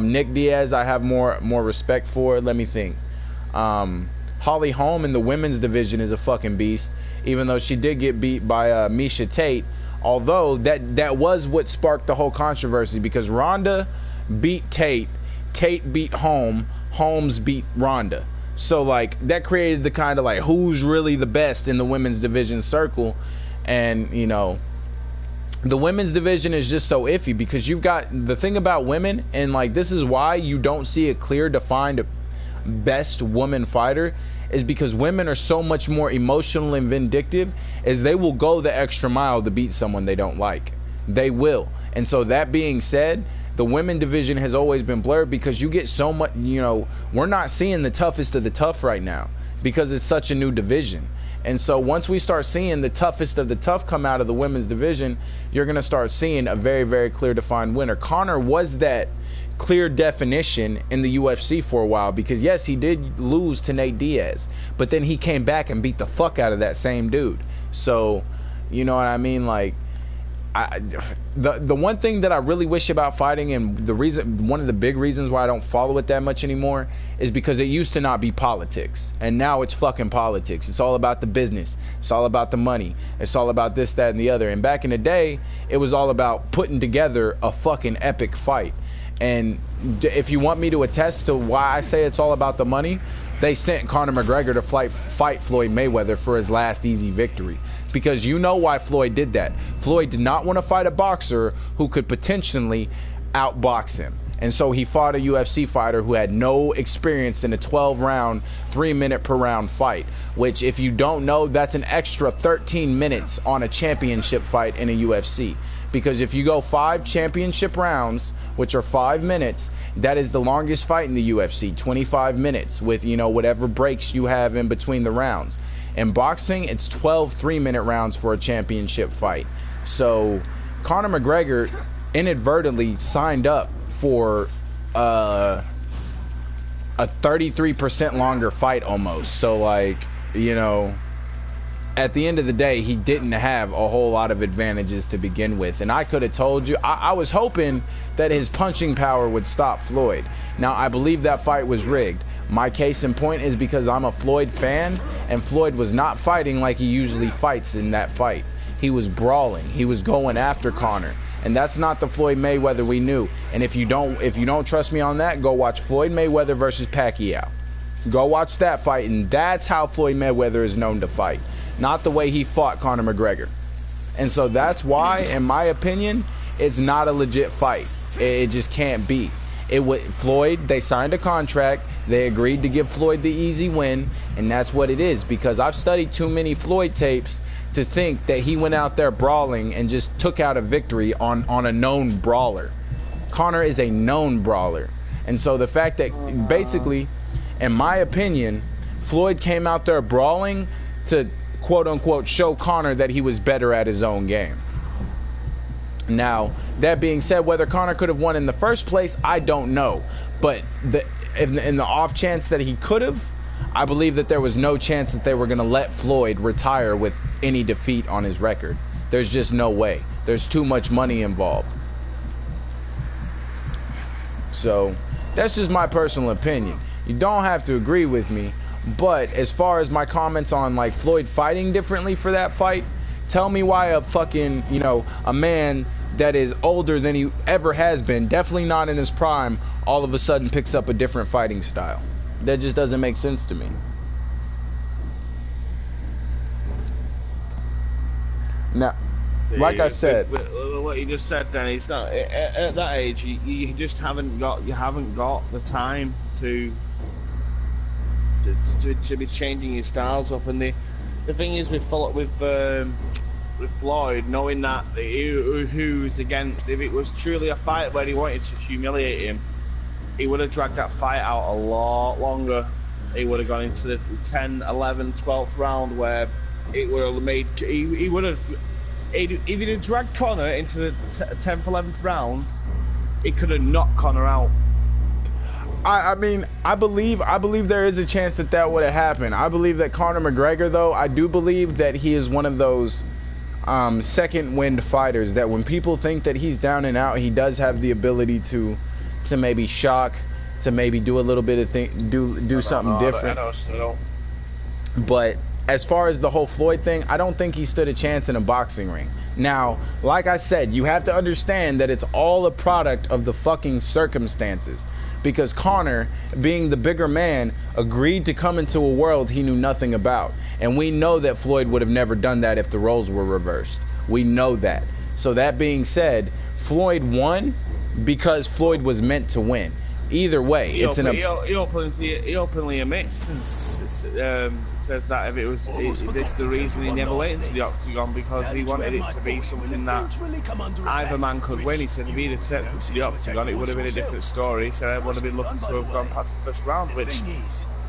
Nick Diaz, I have more respect for. Let me think. Holly Holm in the women's division is a fucking beast, even though she did get beat by Miesha Tate. Although that was what sparked the whole controversy, because Ronda beat Tate, Tate beat Holm, Holmes beat Ronda. So like that created the kind of like who's really the best in the women's division circle. And you know, the women's division is just so iffy, because you've got the thing about women, and like this is why you don't see a clear defined best woman fighter, is because women are so much more emotional and vindictive, as they will go the extra mile to beat someone they don't like. They will. And so that being said, the women division has always been blurred, because you get so much, you know, we're not seeing the toughest of the tough right now because it's such a new division. And so once we start seeing the toughest of the tough come out of the women's division, you're going to start seeing a very, very clear defined winner. Conor was that clear definition in the UFC for a while, because yes, he did lose to Nate Diaz, but then he came back and beat the fuck out of that same dude. So you know what I mean? Like, the one thing that I really wish about fighting, and one of the big reasons why I don't follow it that much anymore, is because it used to not be politics, and now it's fucking politics. It's all about the business. It's all about the money. It's all about this, that, and the other. And back in the day, it was all about putting together a fucking epic fight. And if you want me to attest to why I say it's all about the money, they sent Conor McGregor to fight Floyd Mayweather for his last easy victory. Because you know why Floyd did that. Floyd did not want to fight a boxer who could potentially outbox him. And so he fought a UFC fighter who had no experience in a 12-round, 3-minute per round fight. Which, if you don't know, that's an extra 13 minutes on a championship fight in a UFC. Because if you go 5 championship rounds, which are 5 minutes, that is the longest fight in the UFC, 25 minutes, with, you know, whatever breaks you have in between the rounds. In boxing, it's 12 3-minute rounds for a championship fight. So Conor McGregor, inadvertently signed up for a 33% longer fight almost. So like, you know, at the end of the day, he didn't have a whole lot of advantages to begin with. And I could have told you, I was hoping that his punching power would stop Floyd. Now, I believe that fight was rigged. My case in point is because I'm a Floyd fan, and Floyd was not fighting like he usually fights in that fight. He was brawling. He was going after Conor. And that's not the Floyd Mayweather we knew. And if you don't trust me on that, go watch Floyd Mayweather versus Pacquiao. Go watch that fight, and that's how Floyd Mayweather is known to fight. Not the way he fought Conor McGregor. And so that's why, in my opinion, it's not a legit fight. It just can't be. Floyd, they signed a contract. They agreed to give Floyd the easy win, and that's what it is. Because I've studied too many Floyd tapes to think that he went out there brawling and just took out a victory on a known brawler. Conor is a known brawler. And so the fact that basically, in my opinion, Floyd came out there brawling to quote-unquote show Conor that he was better at his own game. Now, that being said, whether Conor could have won in the first place, I don't know. But in the off chance that he could have, I believe that there was no chance that they were going to let Floyd retire with any defeat on his record. There's just no way. There's too much money involved. So, that's just my personal opinion. You don't have to agree with me. But as far as my comments on like Floyd fighting differently for that fight, tell me why a fucking, you know, a man that is older than he ever has been, definitely not in his prime, all of a sudden picks up a different fighting style. That just doesn't make sense to me. Now, like I said, what you just said, then, it's not at that age. You just haven't got the time to be changing your styles up. And the thing is with Floyd, knowing that who's against, if it was truly a fight where he wanted to humiliate him, he would have dragged that fight out a lot longer. He would have gone into the 10, 11, 12th round where it would have made, he would have, if he'd have dragged Conor into the 10th, 11th round, he could have knocked Conor out. I mean, I believe there is a chance that would have happened. I believe that Conor McGregor, though, I do believe that he is one of those second wind fighters that when people think that he's down and out, he does have the ability to maybe shock, to maybe do a little bit of do something different. But as far as the whole Floyd thing, I don't think he stood a chance in a boxing ring. Now, like I said, you have to understand that it's all a product of the fucking circumstances. Because Conor, being the bigger man, agreed to come into a world he knew nothing about. And we know that Floyd would have never done that if the roles were reversed. We know that. So that being said, Floyd won because Floyd was meant to win. Either way, he openly admits and says that if it was this the reason he never went into the octagon, because he wanted it to be something that either man could win. He said if he'd have stepped into the octagon, it would have been a different story. He said I would have been looking to have gone past the first round, which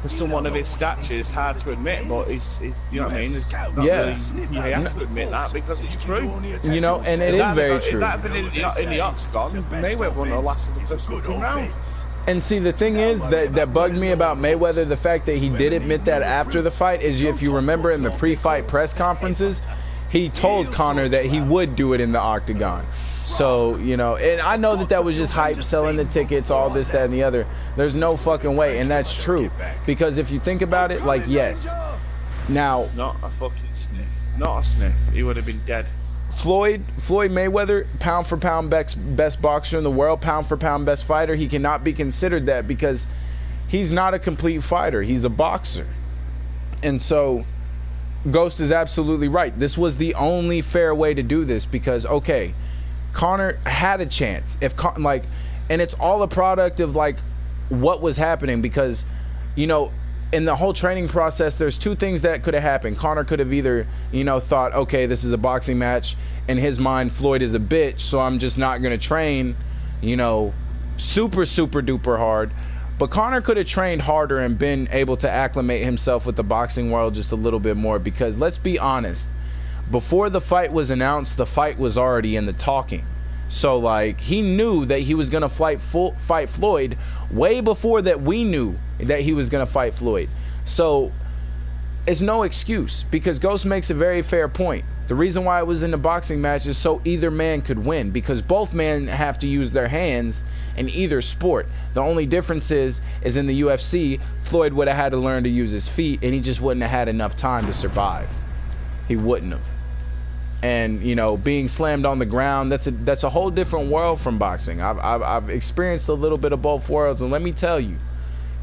for someone of his stature is hard to admit, but he's you know what I mean? It's not really, he has to admit that because it's true. You know, and it is very true. If that had been in the octagon, Mayweather wouldn't have lasted the first fucking round. And see, the thing is that bugged me about Mayweather, the fact that he did admit that after the fight, is if you remember in the pre-fight press conferences, he told Conor that he would do it in the octagon. So, you know, and I know that was just hype, selling the tickets, all this, that, and the other. There's no fucking way, and that's true. Because if you think about it, like, yes. Now... Not a fucking sniff. Not a sniff. He would have been dead. Floyd Mayweather, pound for pound best boxer in the world, pound for pound best fighter. He cannot be considered that because he's not a complete fighter. He's a boxer. And so Ghost is absolutely right. This was the only fair way to do this because, okay, Conor had a chance. And it's all a product of like what was happening because, you know, in the whole training process, there's two things that could have happened. Conor could have either, you know, thought, okay, this is a boxing match. In his mind, Floyd is a bitch, so I'm just not going to train, you know, super duper hard. But Conor could have trained harder and been able to acclimate himself with the boxing world just a little bit more because let's be honest, before the fight was announced, the fight was already in the talking. So like he knew that he was gonna fight Floyd way before that we knew that he was gonna fight Floyd. So it's no excuse, because Ghost makes a very fair point. The reason why it was in the boxing match is so either man could win, because both men have to use their hands in either sport. The only difference is in the UFC, Floyd would have had to learn to use his feet, and he just wouldn't have had enough time to survive. He wouldn't have. And you know, being slammed on the ground, that's a whole different world from boxing. I've experienced a little bit of both worlds, and let me tell you,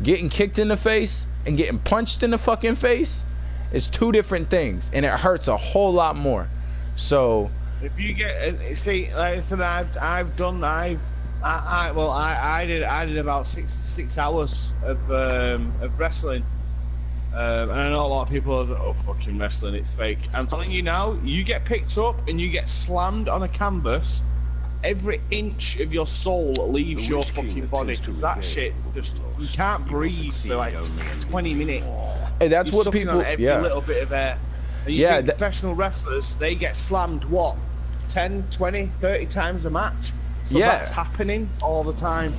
getting kicked in the face and getting punched in the fucking face is two different things, and it hurts a whole lot more. So if you get, see, like I said, I did about six hours of wrestling. And I know a lot of people are like, oh, fucking wrestling, it's fake. I'm telling you now, you get picked up and you get slammed on a canvas, every inch of your soul leaves your fucking body. That shit, just, you can't breathe for like 20 minutes. Hey, that's You're what people, on every little bit of air. And you think professional wrestlers, they get slammed, what, 10, 20, 30 times a match? So that's happening all the time.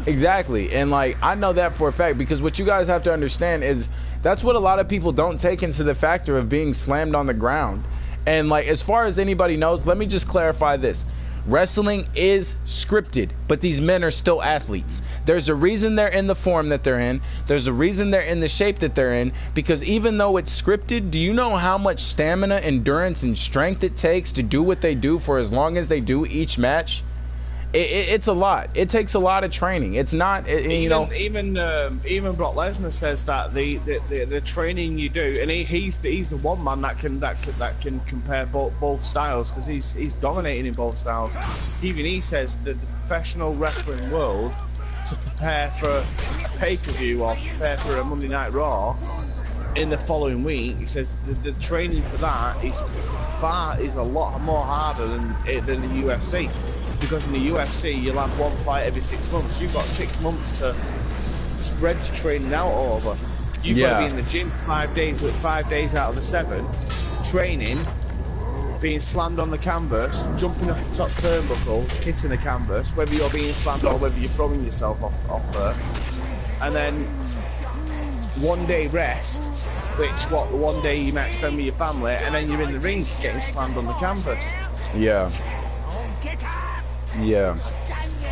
Exactly. And like, I know that for a fact, because what you guys have to understand is that's what a lot of people don't take into the factor of being slammed on the ground. And like, as far as anybody knows, let me just clarify this. Wrestling is scripted, but these men are still athletes. There's a reason they're in the form that they're in. There's a reason they're in the shape that they're in, because even though it's scripted, do you know how much stamina, endurance, and strength it takes to do what they do for as long as they do each match? It's a lot. It takes a lot of training. It's not, you know. Even Brock Lesnar says that the training you do, and he's the one man that can compare both styles, because he's dominating in both styles. Even he says that the professional wrestling world, to prepare for a pay-per-view or prepare for a Monday Night Raw in the following week, he says the training for that is a lot more harder than the UFC. Because in the UFC, you'll have one fight every 6 months. You've got 6 months to spread your training out over. You've got to be in the gym 5 days out of the 7, training, being slammed on the canvas, jumping off the top turnbuckle, hitting the canvas, whether you're being slammed or whether you're throwing yourself off there. And then 1 day rest, which the 1 day you might spend with your family, and then you're in the ring getting slammed on the canvas. Yeah. Yeah.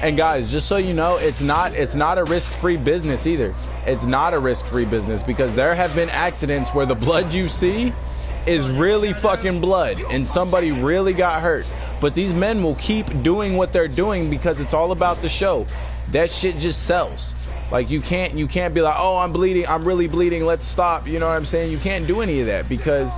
And guys, just so you know, it's not a risk-free business either. It's not a risk-free business, because there have been accidents where the blood you see is really fucking blood and somebody really got hurt. But these men will keep doing what they're doing because it's all about the show. That shit just sells. Like, you can't be like, oh, I'm bleeding, I'm really bleeding, let's stop. You know what I'm saying? You can't do any of that, because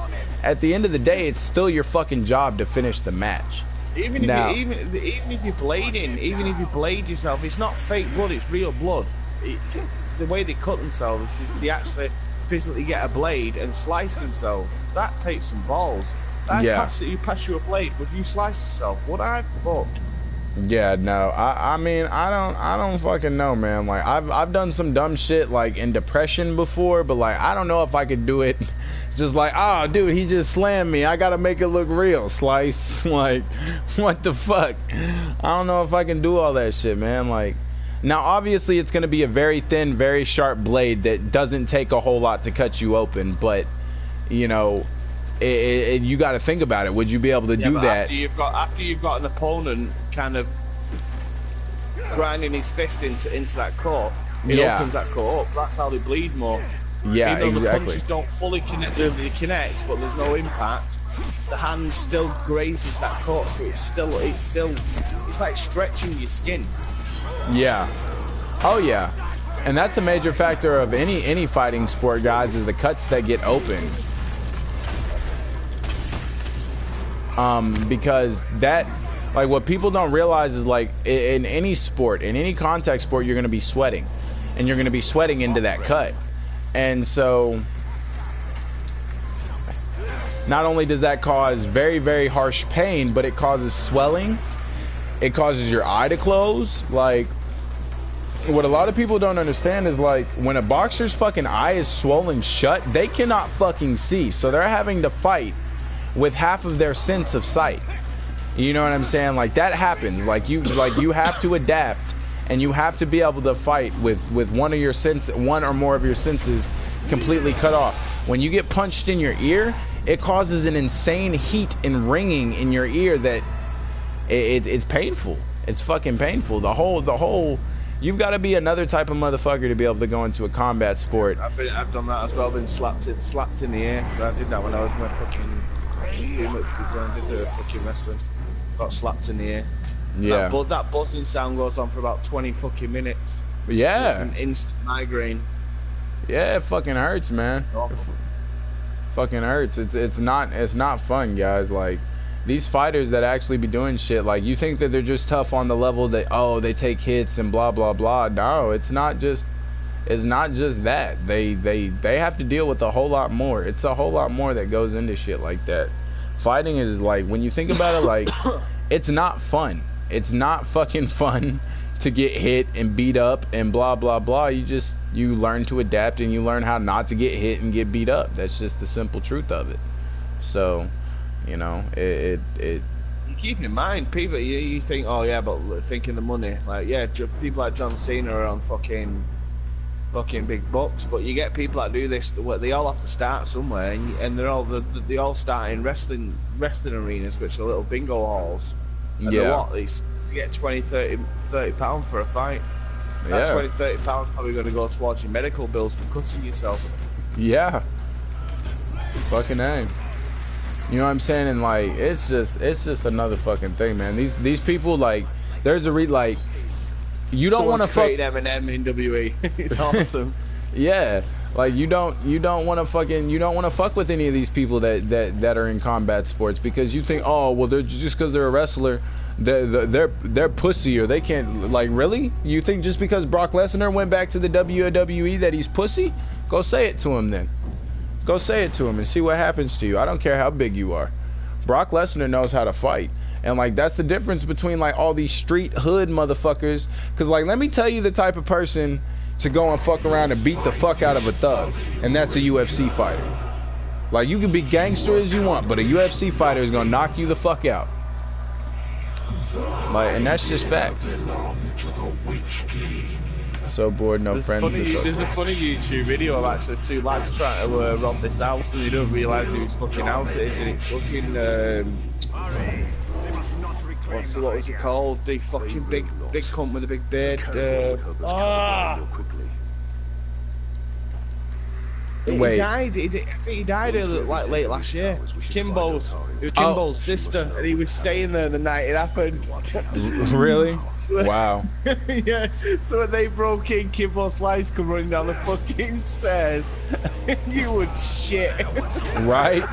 at the end of the day, it's still your fucking job to finish the match. Even if you're bleeding, even if you blade yourself, it's not fake blood, it's real blood. The way they cut themselves is they actually physically get a blade and slice themselves. That takes some balls. You pass you a blade, would you slice yourself? Would I? Fuck. Yeah, no. I mean, I don't fucking know, man. Like, I've done some dumb shit like in depression before, but like, I don't know if I could do it just like, oh dude, he just slammed me, I gotta make it look real, slice. Like, what the fuck? I don't know if I can do all that shit, man. Like, now obviously it's gonna be a very thin, very sharp blade that doesn't take a whole lot to cut you open, but you know, you got to think about it. Would you be able to do that? After you've got an opponent kind of grinding his fist into that cut, it opens that cut up. That's how they bleed more. Yeah, even though exactly. the punches don't fully connect, they connect, but there's no impact. The hand still grazes that cut, so it's like stretching your skin. Yeah. Oh yeah. And that's a major factor of any fighting sport, guys, is the cuts that get open. Because that, like, what people don't realize is, like, in any sport, in any contact sport, you're going to be sweating, and you're going to be sweating into that cut. And so not only does that cause very, very harsh pain, but it causes swelling. It causes your eye to close. Like, what a lot of people don't understand is, like, when a boxer's fucking eye is swollen shut, they cannot fucking see. So they're having to fight with half of their sense of sight. You know what I'm saying? Like that happens. Like you have to adapt, and you have to be able to fight with one or more of your senses completely cut off. When you get punched in your ear, it causes an insane heat and ringing in your ear that it's painful. It's fucking painful. The whole you've got to be another type of motherfucker to be able to go into a combat sport. I've done that as well. Been slapped in the ear. I did that when I was my fucking I did the fucking wrestling. Got slapped in the ear. Yeah. That buzzing sound goes on for about 20 fucking minutes. Yeah. It's an instant migraine. Yeah, it fucking hurts, man. Awful. Fucking hurts. It's not fun, guys. Like these fighters that actually be doing shit, like you think that they're just tough on the level that they take hits and blah blah blah. No, it's not just that. They have to deal with a whole lot more. It's a whole lot more that goes into shit like that. Fighting is like, when you think about it, like it's not fun. It's not fucking fun to get hit and beat up and blah blah blah. You learn to adapt, and you learn how not to get hit and get beat up. That's just the simple truth of it. So, you know, it you keep in mind, people, you think, oh yeah, but thinking the money, like, yeah, people like John Cena are on fucking big bucks, but you get people that do this, they all have to start somewhere, and they all start in wrestling arenas, which are little bingo halls. And yeah. You get 20, 30 pounds for a fight. That 20, 30 pounds probably going to go towards your medical bills for cutting yourself. Yeah. Fucking A. You know what I'm saying? And like, it's just another fucking thing, man. These people, like, there's a like, you don't want to fuck Eminem in WE. It's awesome. Yeah, like you don't want to fuck with any of these people that are in combat sports, because you think, oh well, they're just because they're a wrestler, they're pussy, or they can't. Like, really? You think just because Brock Lesnar went back to the WWE that he's pussy? Go say it to him then. Go say it to him and see what happens to you. I don't care how big you are. Brock Lesnar knows how to fight. And like, that's the difference between like all these street hood motherfuckers. Cause like, let me tell you the type of person to go and fuck around and beat the fuck out of a thug, and that's a UFC fighter. Like, you can be gangster as you want, but a UFC fighter is gonna knock you the fuck out. Like, and that's just facts. So bored, no friends. There's a funny YouTube video of actually two lads trying to rob this house, and they don't realise whose fucking house it is, and it's fucking what was it called? The fucking big cunt with the big beard. He died. I think he died like late last year. Kimbo's sister, and he was staying there the night it happened. Really? Wow. Yeah. So when they broke in, Kimbo Slice come running down the fucking stairs. You would shit. Right?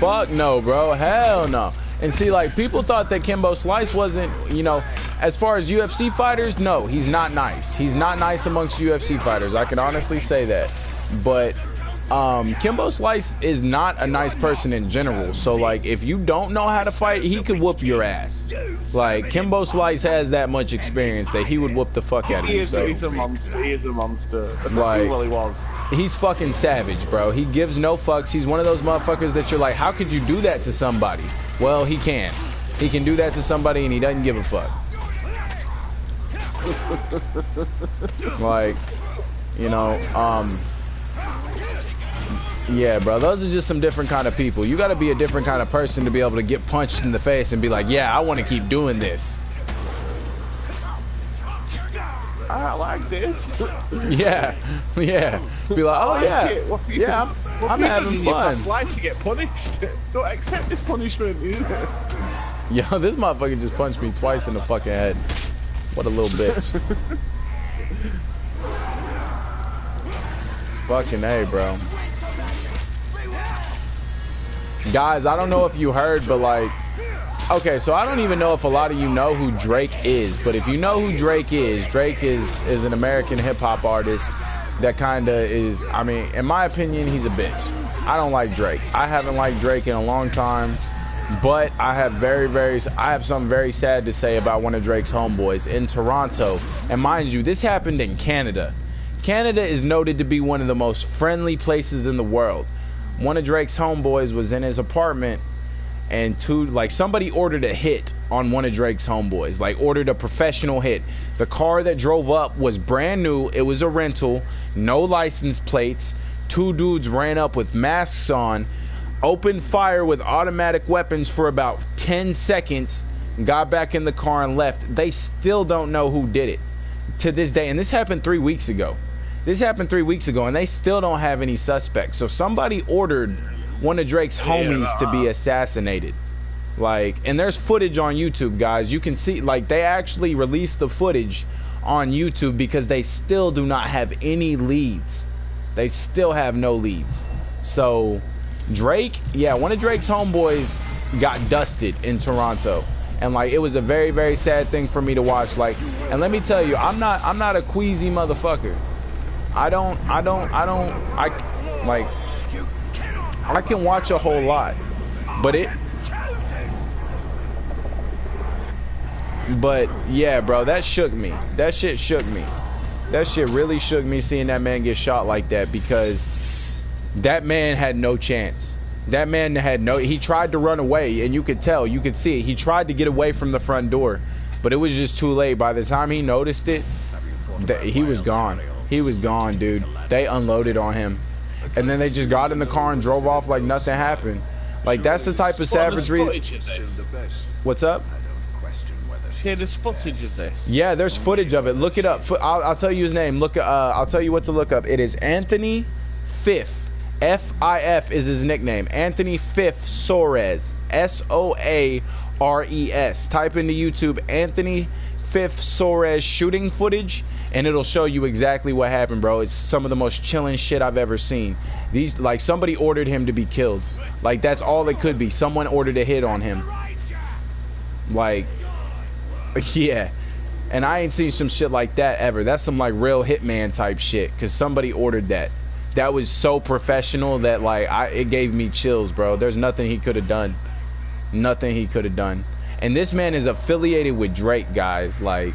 Fuck no, bro. Hell no. And see, like, people thought that Kimbo Slice wasn't, you know, as far as UFC fighters, no, he's not nice. He's not nice amongst UFC fighters. I can honestly say that. But Kimbo Slice is not a nice person in general. So, like, if you don't know how to fight, he could whoop your ass. Like, Kimbo Slice has that much experience that he would whoop the fuck out of you. He's a monster. He is a monster. Like, well, he was. He's fucking savage, bro. He gives no fucks. He's one of those motherfuckers that you're like, how could you do that to somebody? Well, he can. He can do that to somebody, and he doesn't give a fuck. Like, you know, yeah, bro, those are just some different kind of people. You got to be a different kind of person to be able to get punched in the face and be like, yeah, I want to keep doing this. I like this. Yeah, yeah. Be like, oh yeah, yeah, I'm having fun. It's life to get punished. Don't accept this punishment. Yo, this motherfucker just punched me twice in the fucking head. What a little bitch. Fucking A, bro. Guys, I don't know if you heard, but like, okay, so I don't even know if a lot of you know who Drake is, but if you know who Drake is an American hip-hop artist that kind of is, I mean, in my opinion, he's a bitch. I don't like Drake. I haven't liked Drake in a long time, but I have something very sad to say about one of Drake's homeboys in Toronto. And mind you, this happened in Canada. Canada is noted to be one of the most friendly places in the world. One of Drake's homeboys was in his apartment and two, like, somebody ordered a hit on one of Drake's homeboys, like ordered a professional hit. The car that drove up was brand new. It was a rental, no license plates. Two dudes ran up with masks on, opened fire with automatic weapons for about 10 seconds, got back in the car and left. They still don't know who did it to this day. And this happened 3 weeks ago. And they still don't have any suspects. So somebody ordered one of Drake's homies to be assassinated. Like, and there's footage on YouTube, guys. You can see, like, they actually released the footage on YouTube because they still do not have any leads. They still have no leads. So Drake, yeah, one of Drake's homeboys got dusted in Toronto. And like, it was a very, very sad thing for me to watch. Like, and let me tell you, I'm not a queasy motherfucker. I can watch a whole lot, but yeah, bro, that shook me. That shit shook me. That shit really shook me, seeing that man get shot like that, because that man had no chance. That man had no, he tried to run away, and you could tell, you could see it. He tried to get away from the front door, but it was just too late. By the time he noticed it, he was gone. He was gone, dude. They unloaded on him. And then they just got in the car and drove off like nothing happened. Like, that's the type of savagery. What's up? See, there's footage of this. Yeah, there's footage of it. Look it up. I'll tell you his name. Look, I'll tell you what to look up. It is Anthony Fifth. F-I-F is his nickname. Anthony Fifth Soares. S-O-A-R-E-S. Type into YouTube Anthony Fifth Soares shooting footage, and it'll show you exactly what happened, bro. It's some of the most chilling shit I've ever seen. These, like, somebody ordered him to be killed. Like, that's all it could be. Someone ordered a hit on him. Like, yeah. And I ain't seen some shit like that ever. That's some, like, real Hitman type shit, because somebody ordered that. That was so professional that, like, it gave me chills, bro. There's nothing he could have done. Nothing he could have done. And this man is affiliated with Drake, guys. Like,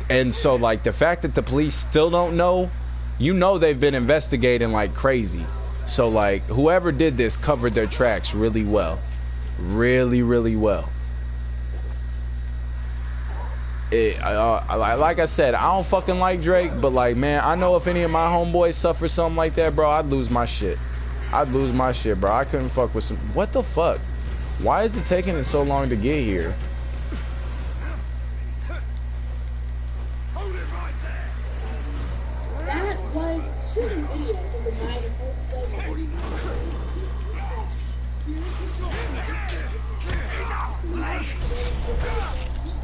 and so, like, the fact that the police still don't know, you know, they've been investigating like crazy. So, like, whoever did this covered their tracks really well. Really, really well. Like I said, I don't fucking like Drake, but, like, man, I know if any of my homeboys suffer something like that, bro, I'd lose my shit. I'd lose my shit, bro. I couldn't fuck with some. What the fuck? Why is it taking it so long to get here? That was shooting videos of the night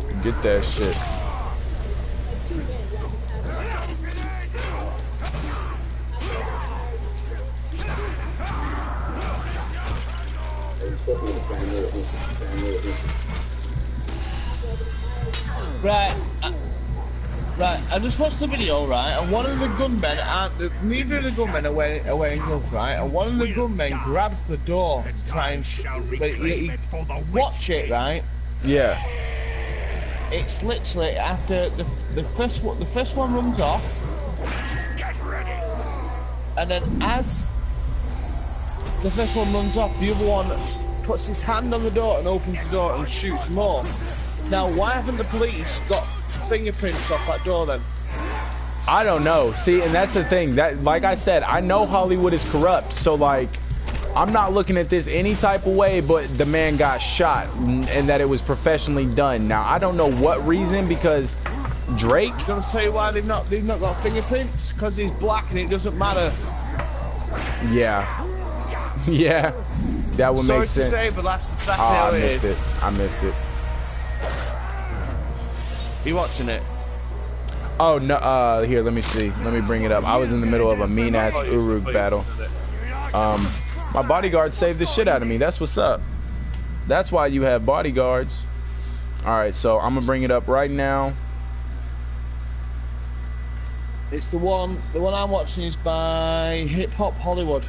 and get that shit. Right, I just watched the video, right, and one of the gunmen, neither of the gunmen are wearing gloves, right, and one of the gunmen grabs the door to try and watch it, right? Yeah. It's literally after the first one runs off, and then as the first one runs off, the other one puts his hand on the door and opens the door and shoots more. Now, why haven't the police got fingerprints off that door then? I don't know. See, and that's the thing. That, like I said, I know Hollywood is corrupt, so, like, I'm not looking at this any type of way, but the man got shot and that it was professionally done. Now, I don't know what reason, because Drake. I'm gonna tell you why they've not got fingerprints, because he's black and it doesn't matter. Yeah. Yeah. That would make sense. Sorry to say, but that's exactly how it is. I missed it. You watching it? Oh no, here, let me see. Let me bring it up. I was in the middle of a mean-ass Uruk battle. My bodyguard saved the shit out of me. That's what's up. That's why you have bodyguards. Alright, so I'm gonna bring it up right now. It's the one I'm watching is by Hip Hop Hollywood.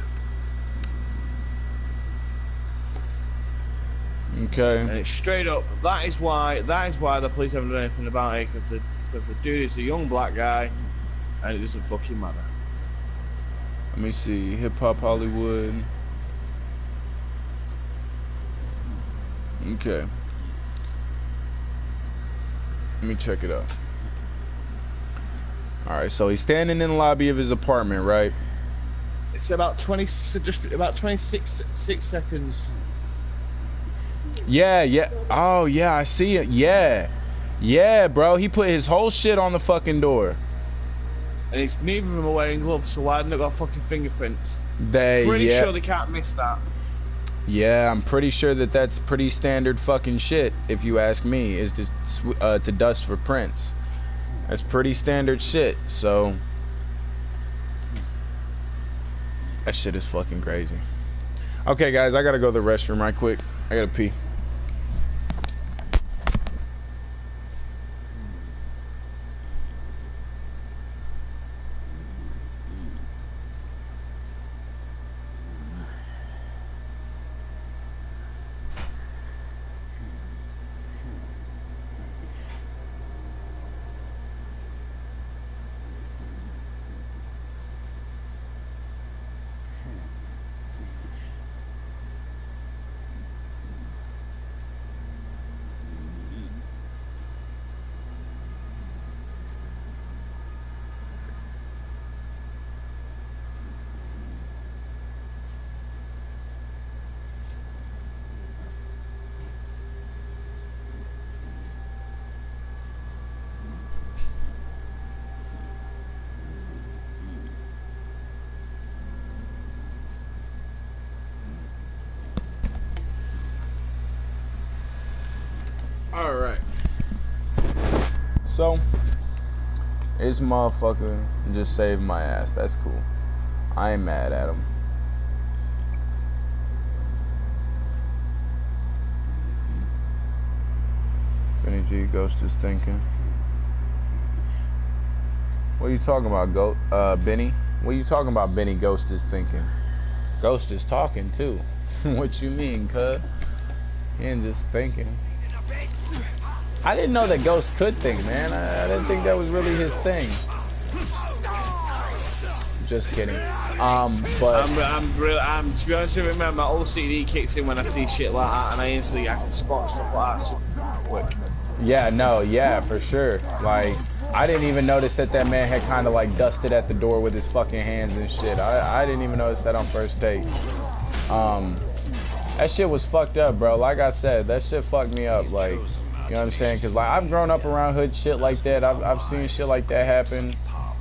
Okay. And it's straight up. That is why the police haven't done anything about it, because the dude is a young black guy, and it doesn't fucking matter. Let me see. Hip Hop Hollywood. Okay. Let me check it out. Alright, so he's standing in the lobby of his apartment, right? It's about 26 seconds. Yeah. Oh, yeah, I see it. Yeah, bro. He put his whole shit on the fucking door. And it's neither of them are wearing gloves, so why haven't they got fucking fingerprints? Pretty sure they can't miss that. Yeah, I'm pretty sure that that's pretty standard fucking shit, if you ask me, is to dust for prints. That's pretty standard shit, so... That shit is fucking crazy. Okay, guys, I gotta go to the restroom right quick. I gotta pee. Alright. So, this motherfucker just saved my ass. That's cool. I ain't mad at him. Benny G, Ghost is thinking. What are you talking about, Benny? What are you talking about, Benny? Ghost is thinking. Ghost is talking, too. What you mean, cuz? He ain't just thinking. I didn't know that Ghost could think, man. I didn't think that was really his thing. Just kidding. But I'm to be honest with you, man, my OCD kicks in when I see shit like that, and I can spot stuff like that super quick. Yeah, no, yeah, for sure. Like, I didn't even notice that man had kind of like dusted at the door with his fucking hands and shit. I didn't even notice that on first take. That shit was fucked up, bro. Like I said, that shit fucked me up. Like, you know what I'm saying? Because, like, I've grown up around hood shit like that. I've seen shit like that happen.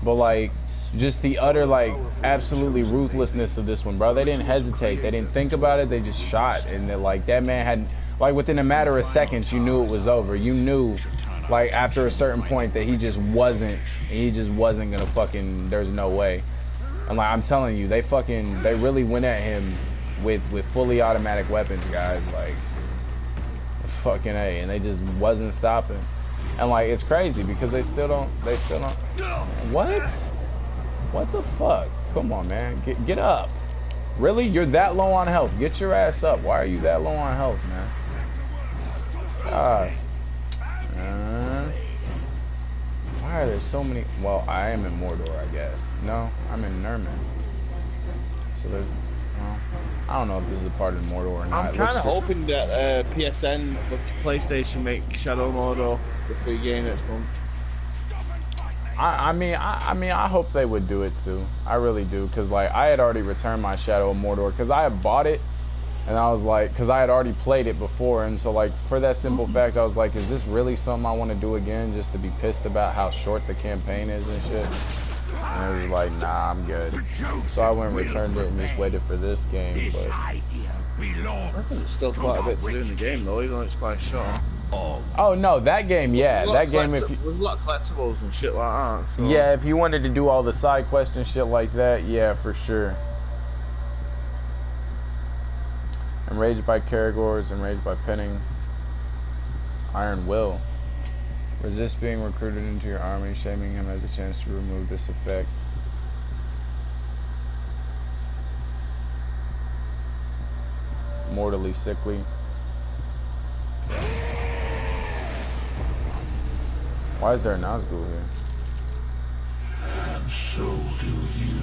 But, like, just the utter, like, absolutely ruthlessness of this one, bro. They didn't hesitate. They didn't think about it. They just shot. And, like, that man had, like, within a matter of seconds, you knew it was over. You knew, like, after a certain point that he just wasn't gonna fucking, there's no way. And, like, I'm telling you, they really went at him with fully automatic weapons, guys. Like, fucking A, and they just wasn't stopping. And like, it's crazy because they still don't what the fuck? Come on, man, get up. Really? You're that low on health? Get your ass up. Why are you that low on health, man? Gosh. Why are there so many? Well, I am in Mordor, I guess. No, I'm in Nerman. So there's, well, I don't know if this is a part of Mordor or not. I'm kind of hoping that PSN for PlayStation make Shadow Mordor the free game next month. I mean, I hope they would do it too. I really do, because like I had already returned my Shadow of Mordor because I had bought it, and I was like, because I had already played it before, and so like for that simple fact, I was like, is this really something I want to do again, just to be pissed about how short the campaign is and shit? And it was like, nah, I'm good. So I went and returned it and just waited for this game. But I think there's still quite a bit to do in the game though, even though it's quite short. Oh no, that game, yeah, that game. There's a lot of collectibles and shit like that. So. Yeah, if you wanted to do all the side quests and shit like that, yeah, for sure. Enraged by Karagors, enraged by pinning. Iron Will. Resist being recruited into your army, shaming him as a chance to remove this effect. Mortally sickly. Why is there a Nazgul here? And so do you,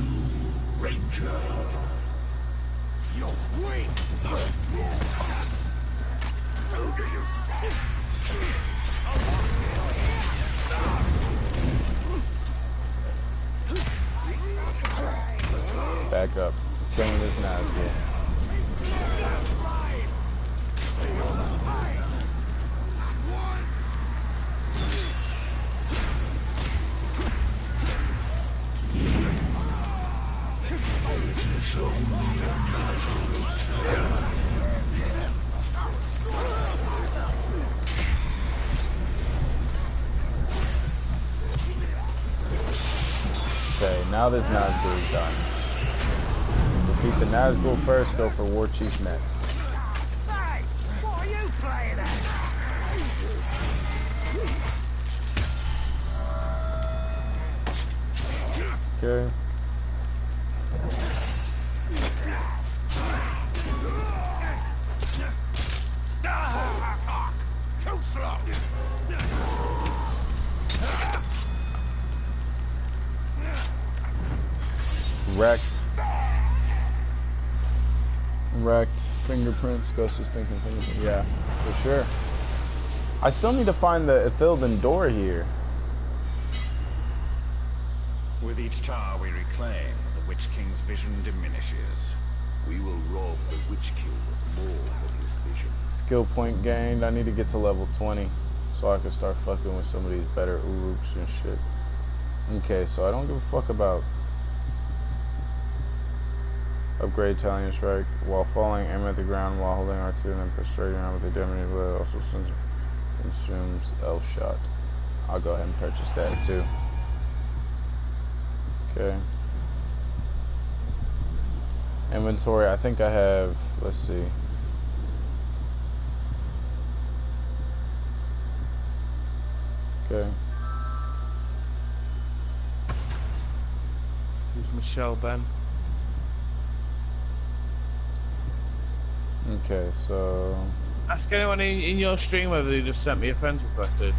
Ranger. You're weak. Back up. Killing this Nazgul. Okay, now this Nazgul is done. Defeat the Nazgul first, go for War Chief next. Hey, what are you playing at? Okay. Too slow. Wrecked. Fingerprints. Ghost is thinking fingerprints. Yeah, for sure. I still need to find the Ithilden door here. With each tower we reclaim, the Witch King's vision diminishes. We will rob the Witch King of more of his vision. Skill point gained. I need to get to level 20 so I can start fucking with some of these better Uruks and shit. Okay, so I don't give a fuck about upgrade Italian strike while falling, aim at the ground while holding R2 and then prostrating around with a damage, but also consumes elf shot. I'll go ahead and purchase that too. Okay. Inventory, I think I have, let's see. Okay. Who's Michelle, Ben? Okay, so... Ask anyone in your stream whether they just sent me a friend request, dude.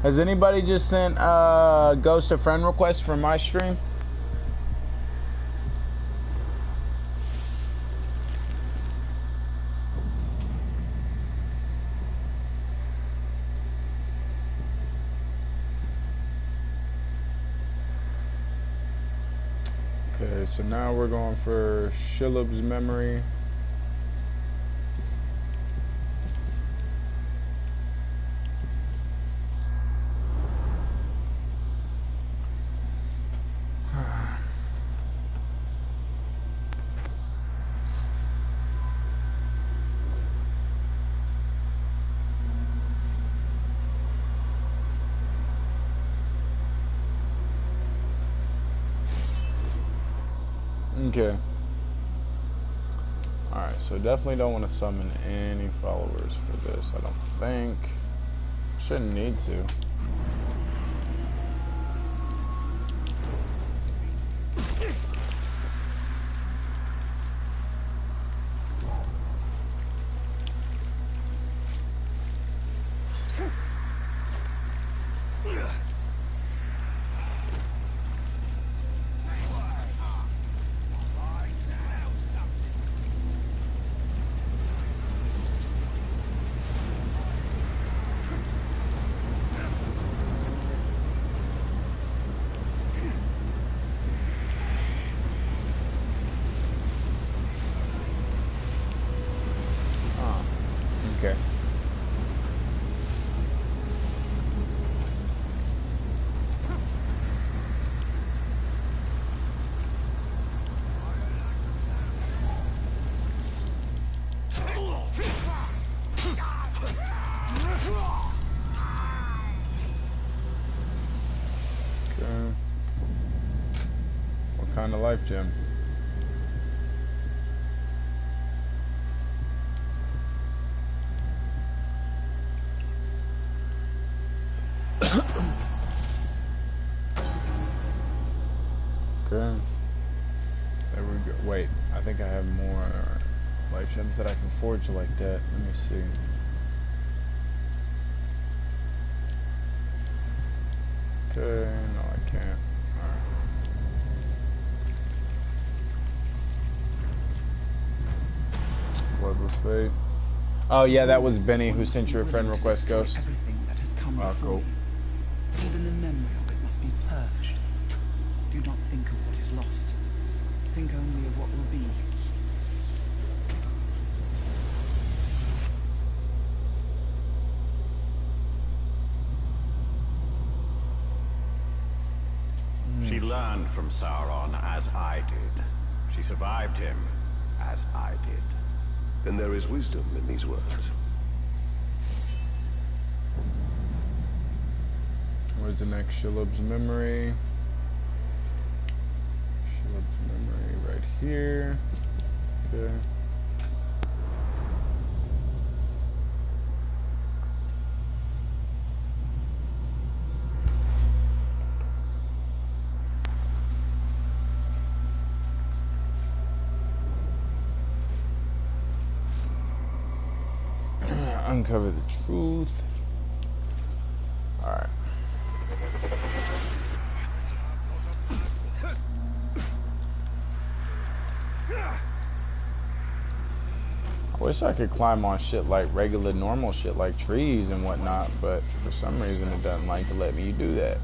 Has anybody just sent Ghost a friend request from my stream? Okay, so now we're going for Shilub's memory. Okay. Alright, so definitely don't want to summon any followers for this, I don't think. Shouldn't need to. Okay. Okay. What kind of life gem? Okay. There we go. Wait, I think I have more life gems that I can forge like that. Let me see. Okay, no I can't. Alright. Web of Fate. Oh yeah, that was Benny who sent you a friend request, Ghost. Everything that has come Oh, before cool. you. But even the memory of it must be purged. Do not think of what is lost. Think only of what will be. She learned from Sauron as I did. She survived him as I did. Then there is wisdom in these words. Where's the next Shalob's memory? Shalob's memory right here. Okay. Uncover the truth. Alright. I wish I could climb on shit like regular normal shit like trees and whatnot, but for some reason it doesn't like to let me do that.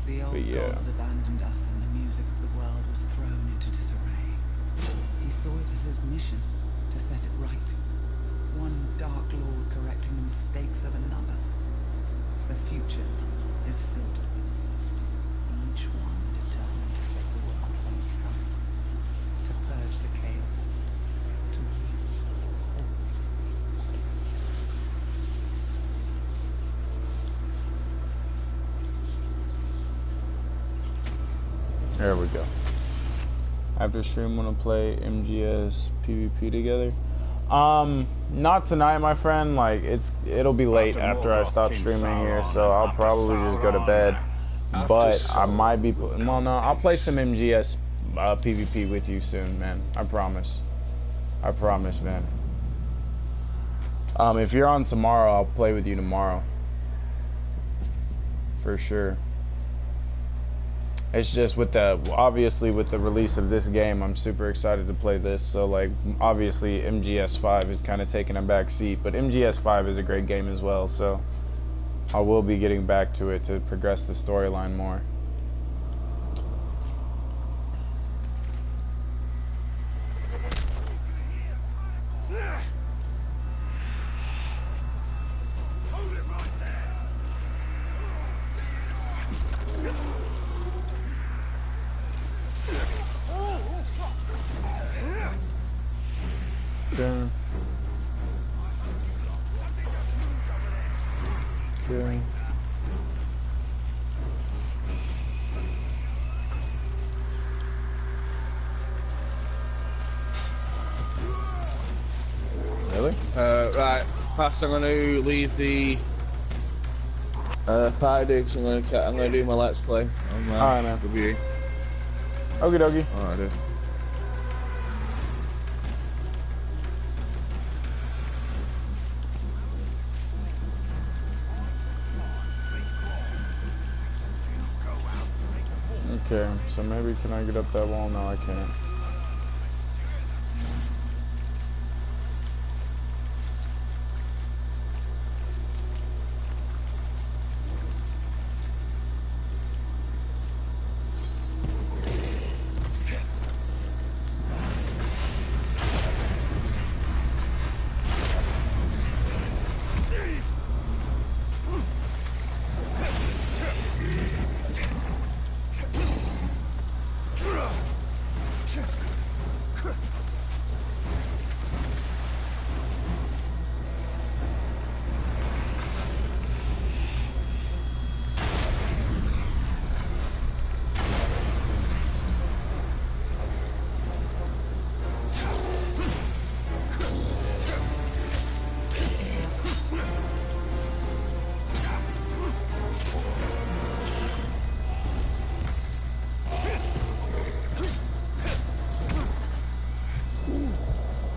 The old gods abandoned us and the music of the world was thrown into disarray. He saw it as his mission to set it right. One dark lord correcting the mistakes of another. The future is filled with them. Each one determined to save the world from the sun. To purge the chaos. To There we go. After stream, wanna play MGS PvP together? Not tonight, my friend. Like it'll be late after I stop streaming here, so I'll probably just go to bed. But I might be. Well, no, I'll play some MGS PvP with you soon, man. I promise. I promise, man. If you're on tomorrow, I'll play with you tomorrow. For sure. It's just with the, obviously with the release of this game, I'm super excited to play this. So like, obviously MGS5 is kind of taking a back seat, but MGS5 is a great game as well. So I will be getting back to it to progress the storyline more. Okay. Okay. Really? Right. First, I'm going to leave the party because I'm going to do my let's play. Alright, man. Review. Okie dokie. Alright, dude. Okay, so maybe can I get up that wall? No, I can't.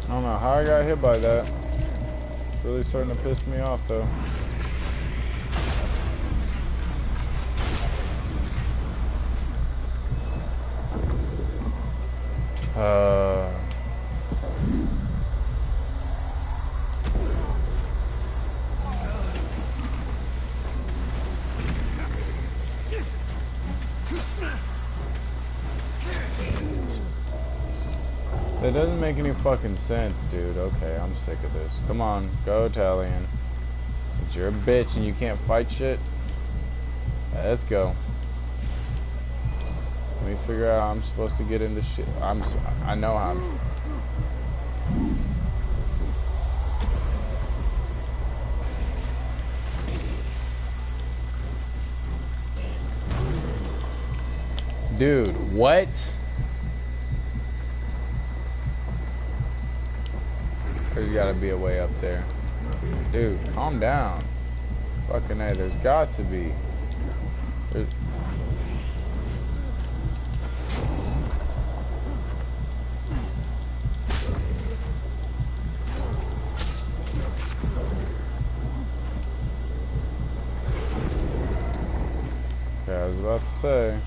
I don't know how I got hit by that. It's really starting to piss me off though. That doesn't make any fucking sense, dude. Okay, I'm sick of this. Come on, go Italian. Since you're a bitch and you can't fight shit, let's go. Let me figure out how I'm supposed to get into shit. I know how I'm... Dude, what? There's gotta be a way up there. Dude, calm down. Fucking A, there's got to be. There's... Okay, I was about to say.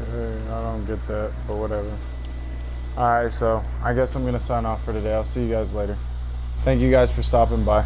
I don't get that, but whatever. Alright, so I guess I'm going to sign off for today. I'll see you guys later. Thank you guys for stopping by.